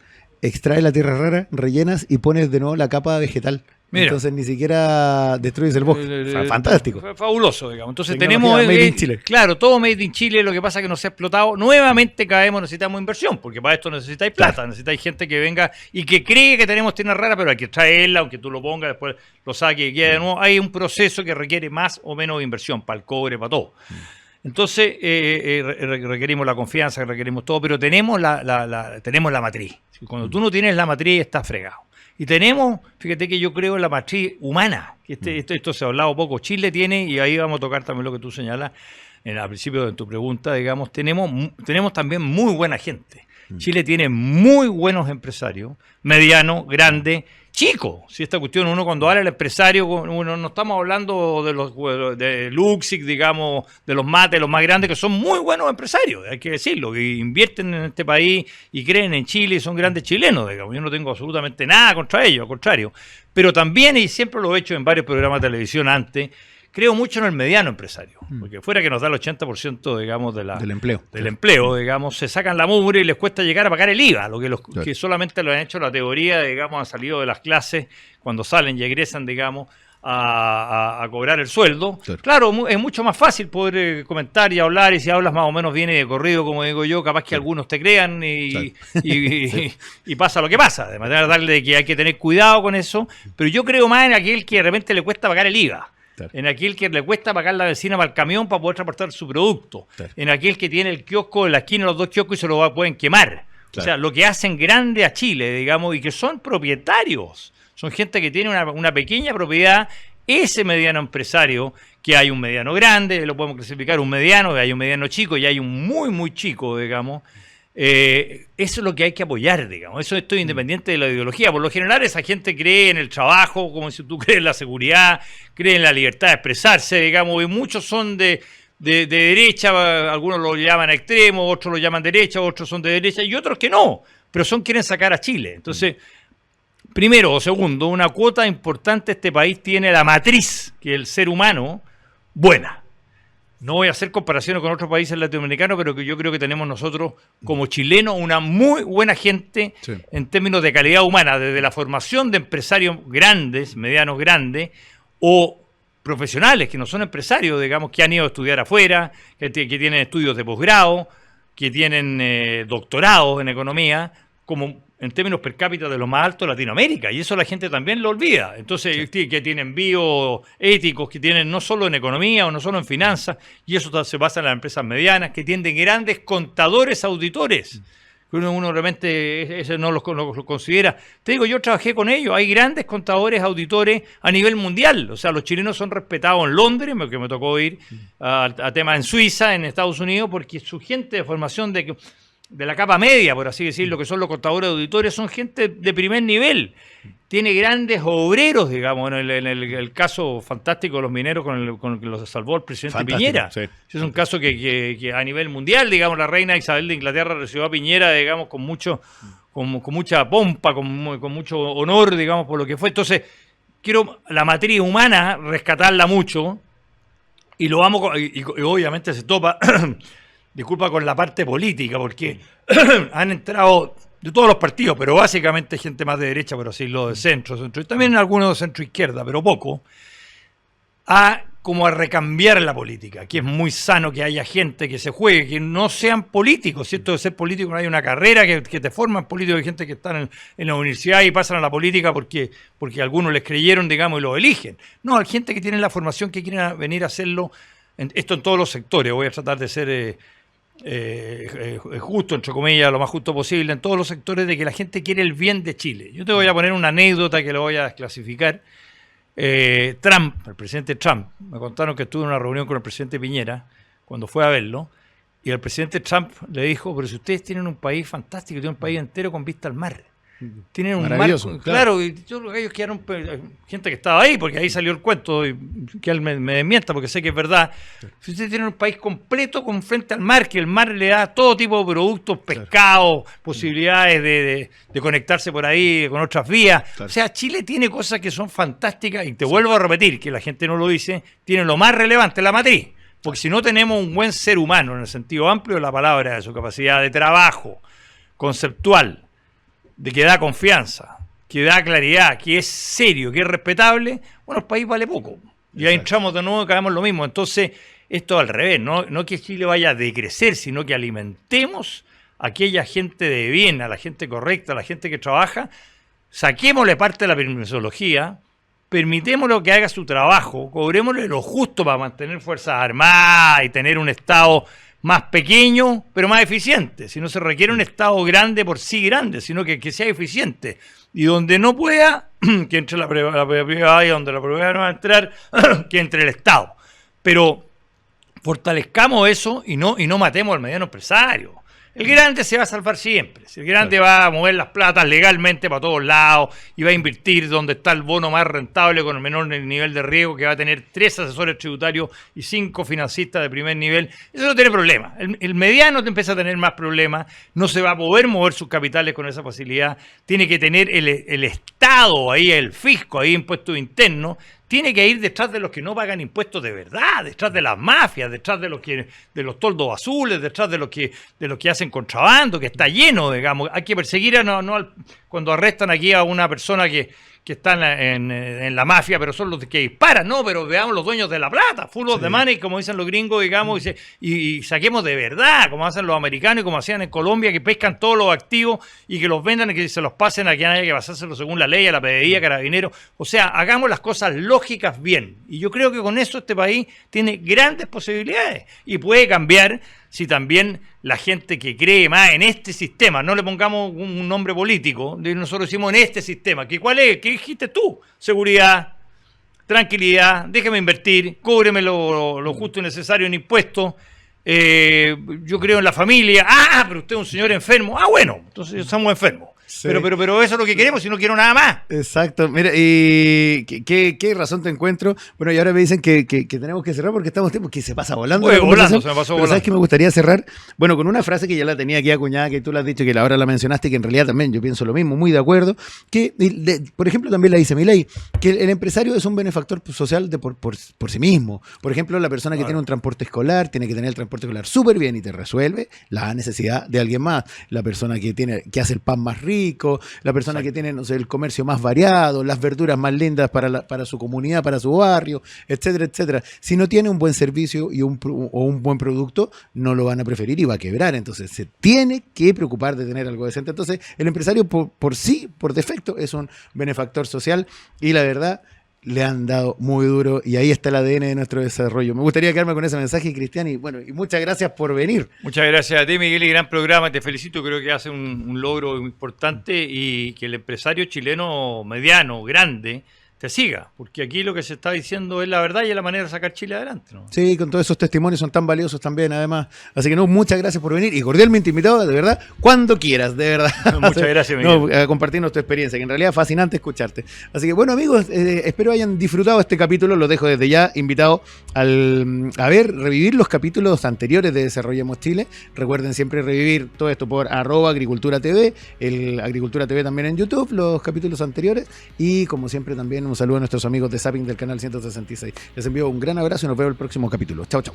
extraes la tierra rara, rellenas y pones de nuevo la capa vegetal. Mira. Entonces ni siquiera destruyes el bosque. Fantástico. Fabuloso, digamos. Entonces tecnología tenemos made in Chile. Claro, todo made in Chile. Lo que pasa es que no se ha explotado. Nuevamente caemos, necesitamos inversión, porque para esto necesitáis plata, necesitáis gente que venga y que cree que tenemos tierra rara, pero hay que traerla, aunque tú lo pongas, después lo saques y quede de nuevo. Hay un proceso que requiere más o menos inversión para el cobre, para todo. Entonces requerimos la confianza, requerimos todo, pero tenemos tenemos la matriz. Cuando tú no tienes la matriz, estás fregado. Y tenemos, fíjate que yo creo en la matriz humana, que esto se ha hablado poco. Chile tiene, y ahí vamos a tocar también lo que tú señalas al principio de tu pregunta, digamos, tenemos también muy buena gente. Chile tiene muy buenos empresarios, medianos, grandes, chicos. Si esta cuestión, uno cuando habla del empresario, uno no estamos hablando de Luxic, digamos, de los mates, los más grandes, que son muy buenos empresarios, hay que decirlo, que invierten en este país y creen en Chile y son grandes chilenos, digamos. Yo no tengo absolutamente nada contra ellos, al contrario. Pero también, y siempre lo he hecho en varios programas de televisión antes, creo mucho en el mediano empresario, porque fuera que nos da el 80%, digamos, del empleo, digamos, se sacan la mugre y les cuesta llegar a pagar el IVA, lo que que solamente lo han hecho la teoría, digamos, han salido de las clases cuando salen y egresan, digamos, a cobrar el sueldo. Claro, es mucho más fácil poder comentar y hablar, y si hablas más o menos viene de corrido, como digo yo, capaz que algunos te crean y pasa lo que pasa, de manera tal de que hay que tener cuidado con eso, pero yo creo más en aquel que de repente le cuesta pagar el IVA. En aquel que le cuesta pagar la benzina para el camión para poder transportar su producto. En aquel que tiene el kiosco en la esquina, los dos kioscos, y se lo pueden quemar. O sea, lo que hacen grande a Chile, digamos, y que son propietarios. Son gente que tiene una pequeña propiedad. Ese mediano empresario, que hay un mediano grande, lo podemos clasificar un mediano, hay un mediano chico y hay un muy, muy chico, digamos. Eso es lo que hay que apoyar, digamos. Eso estoy independiente de la ideología. Por lo general, esa gente cree en el trabajo, como si tú crees en la seguridad, cree en la libertad de expresarse, digamos, y muchos son de derecha, algunos lo llaman extremo, otros lo llaman derecha, otros son de derecha y otros que no, pero quieren sacar a Chile. Entonces, primero o segundo, una cuota importante, este país tiene la matriz, que es el ser humano, buena. No voy a hacer comparaciones con otros países latinoamericanos, pero que yo creo que tenemos nosotros como chilenos una muy buena gente en términos de calidad humana, desde la formación de empresarios grandes, medianos grandes, o profesionales que no son empresarios, digamos, que han ido a estudiar afuera, que tienen estudios de posgrado, que tienen doctorados en economía, como en términos per cápita de lo más alto de Latinoamérica, y eso la gente también lo olvida. Entonces, que tienen bioéticos, que tienen no solo en economía o no solo en finanzas, y eso se basa en las empresas medianas, que tienen grandes contadores auditores, que uno realmente ese no los considera. Te digo, yo trabajé con ellos, hay grandes contadores auditores a nivel mundial, o sea, los chilenos son respetados en Londres, que me tocó ir a temas en Suiza, en Estados Unidos, porque su gente de formación de la capa media, por así decirlo, que son los contadores auditores, son gente de primer nivel. Tiene grandes obreros, digamos, en el caso fantástico de los mineros con el que los salvó el presidente Piñera. Sí. Es un caso que a nivel mundial, digamos, la reina Isabel de Inglaterra recibió a Piñera, digamos, con mucha pompa, con mucho honor, digamos, por lo que fue. Entonces, quiero la matriz humana rescatarla mucho, y lo vamos, y obviamente se topa... Disculpa con la parte política, porque han entrado de todos los partidos, pero básicamente gente más de derecha, por así decirlo, de centro, y también algunos de centro-izquierda, pero poco, como a recambiar la política, que es muy sano que haya gente que se juegue, que no sean políticos, ¿cierto? De ser político no hay una carrera que te forman políticos, hay gente que están en la universidad y pasan a la política porque algunos les creyeron, digamos, y los eligen. No, hay gente que tiene la formación que quieren venir a hacerlo, esto en todos los sectores. Voy a tratar de ser... justo, entre comillas, lo más justo posible en todos los sectores, de que la gente quiere el bien de Chile. Yo te voy a poner una anécdota que lo voy a desclasificar. Trump, el presidente Trump, me contaron que estuvo en una reunión con el presidente Piñera cuando fue a verlo, y el presidente Trump le dijo: pero si ustedes tienen un país fantástico, tienen un país entero con vista al mar, tienen un Maravilloso, marco. claro. Claro, y yo creo que ellos quedaron, gente que estaba ahí, porque ahí salió el cuento, y que él me desmienta, porque sé que es verdad. Si ustedes tienen un país completo con frente al mar, que el mar le da todo tipo de productos, pescado, posibilidades de conectarse por ahí con otras vías. Claro. O sea, Chile tiene cosas que son fantásticas, y te vuelvo a repetir, que la gente no lo dice, tiene lo más relevante, la matriz. Porque si no tenemos un buen ser humano, en el sentido amplio de la palabra, de su capacidad de trabajo, conceptual, de que da confianza, que da claridad, que es serio, que es respetable, bueno, el país vale poco. Y ahí entramos de nuevo y caemos lo mismo. Entonces, esto al revés, no que Chile vaya a decrecer, sino que alimentemos a aquella gente de bien, a la gente correcta, a la gente que trabaja, saquémosle parte de la permisología, permitémoslo que haga su trabajo, cobrémosle lo justo para mantener Fuerzas Armadas y tener un Estado más pequeño, pero más eficiente. Si no se requiere un Estado grande por sí grande, sino que sea eficiente. Y donde no pueda, que entre la privada, y donde la privada no va a entrar, que entre el Estado. Pero fortalezcamos eso y no matemos al mediano empresario. El grande se va a salvar siempre. Si el grande va a mover las platas legalmente para todos lados y va a invertir donde está el bono más rentable con el menor nivel de riesgo, que va a tener 3 asesores tributarios y 5 financistas de primer nivel, eso no tiene problema. El mediano te empieza a tener más problemas, no se va a poder mover sus capitales con esa facilidad, tiene que tener el Estado ahí, el fisco ahí, impuestos internos, tiene que ir detrás de los que no pagan impuestos de verdad, detrás de las mafias, detrás de los toldos azules, detrás de los que hacen contrabando, que está lleno, digamos. Hay que perseguir cuando arrestan aquí a una persona que está en la mafia, pero son los que disparan, no, pero veamos los dueños de la plata, full of the money, como dicen los gringos, digamos, y saquemos de verdad, como hacen los americanos y como hacían en Colombia, que pescan todos los activos y que los vendan y que se los pasen a quien haya que pasárselo según la ley, a la PDI, a Carabineros. O sea, hagamos las cosas lógicas bien. Y yo creo que con eso este país tiene grandes posibilidades y puede cambiar si también la gente que cree más en este sistema, no le pongamos un nombre político, nosotros decimos en este sistema, que ¿cuál es? ¿Qué dijiste tú? Seguridad, tranquilidad, déjeme invertir, cóbreme lo justo y necesario en impuestos, yo creo en la familia, pero usted es un señor enfermo, bueno, entonces estamos enfermos. Sí. Pero eso es lo que queremos, si no quiero nada más. Exacto. Mira, y qué razón te encuentro. Bueno, y ahora me dicen que tenemos que cerrar porque estamos tiempo que se pasa volando. Oye, volando, se me pasó volando. ¿Sabes qué me gustaría cerrar? Bueno, con una frase que ya la tenía aquí acuñada, que tú la has dicho, que ahora la mencionaste, que en realidad también yo pienso lo mismo, muy de acuerdo. Que, por ejemplo, también la dice Milei, que el empresario es un benefactor social por sí mismo. Por ejemplo, la persona que tiene un transporte escolar, tiene que tener el transporte escolar súper bien y te resuelve la necesidad de alguien más. La persona que hace el pan más rico, la persona que tiene, no sé, el comercio más variado, las verduras más lindas para su comunidad, para su barrio, etcétera, etcétera. Si no tiene un buen servicio o un buen producto, no lo van a preferir y va a quebrar. Entonces se tiene que preocupar de tener algo decente. Entonces el empresario por sí, por defecto, es un benefactor social y la verdad le han dado muy duro y ahí está el ADN de nuestro desarrollo. Me gustaría quedarme con ese mensaje, Cristian, y bueno, y muchas gracias por venir. Muchas gracias a ti, Miguel, y gran programa, te felicito, creo que hace un logro importante y que el empresario chileno mediano, grande, te siga, porque aquí lo que se está diciendo es la verdad y es la manera de sacar Chile adelante, ¿no? Sí, con todos esos testimonios son tan valiosos también, además. Así que muchas gracias por venir y cordialmente invitado, de verdad, cuando quieras, de verdad. Muchas gracias, Miguel. A compartirnos tu experiencia, que en realidad es fascinante escucharte. Así que bueno, amigos, espero hayan disfrutado este capítulo, los dejo desde ya invitado a revivir los capítulos anteriores de Desarrollemos Chile. Recuerden siempre revivir todo esto por @agricultura.tv, el Agricultura TV también en YouTube, los capítulos anteriores, y como siempre también un saludo a nuestros amigos de Zapping del canal 166. Les envío un gran abrazo y nos vemos en el próximo capítulo. Chao, chao.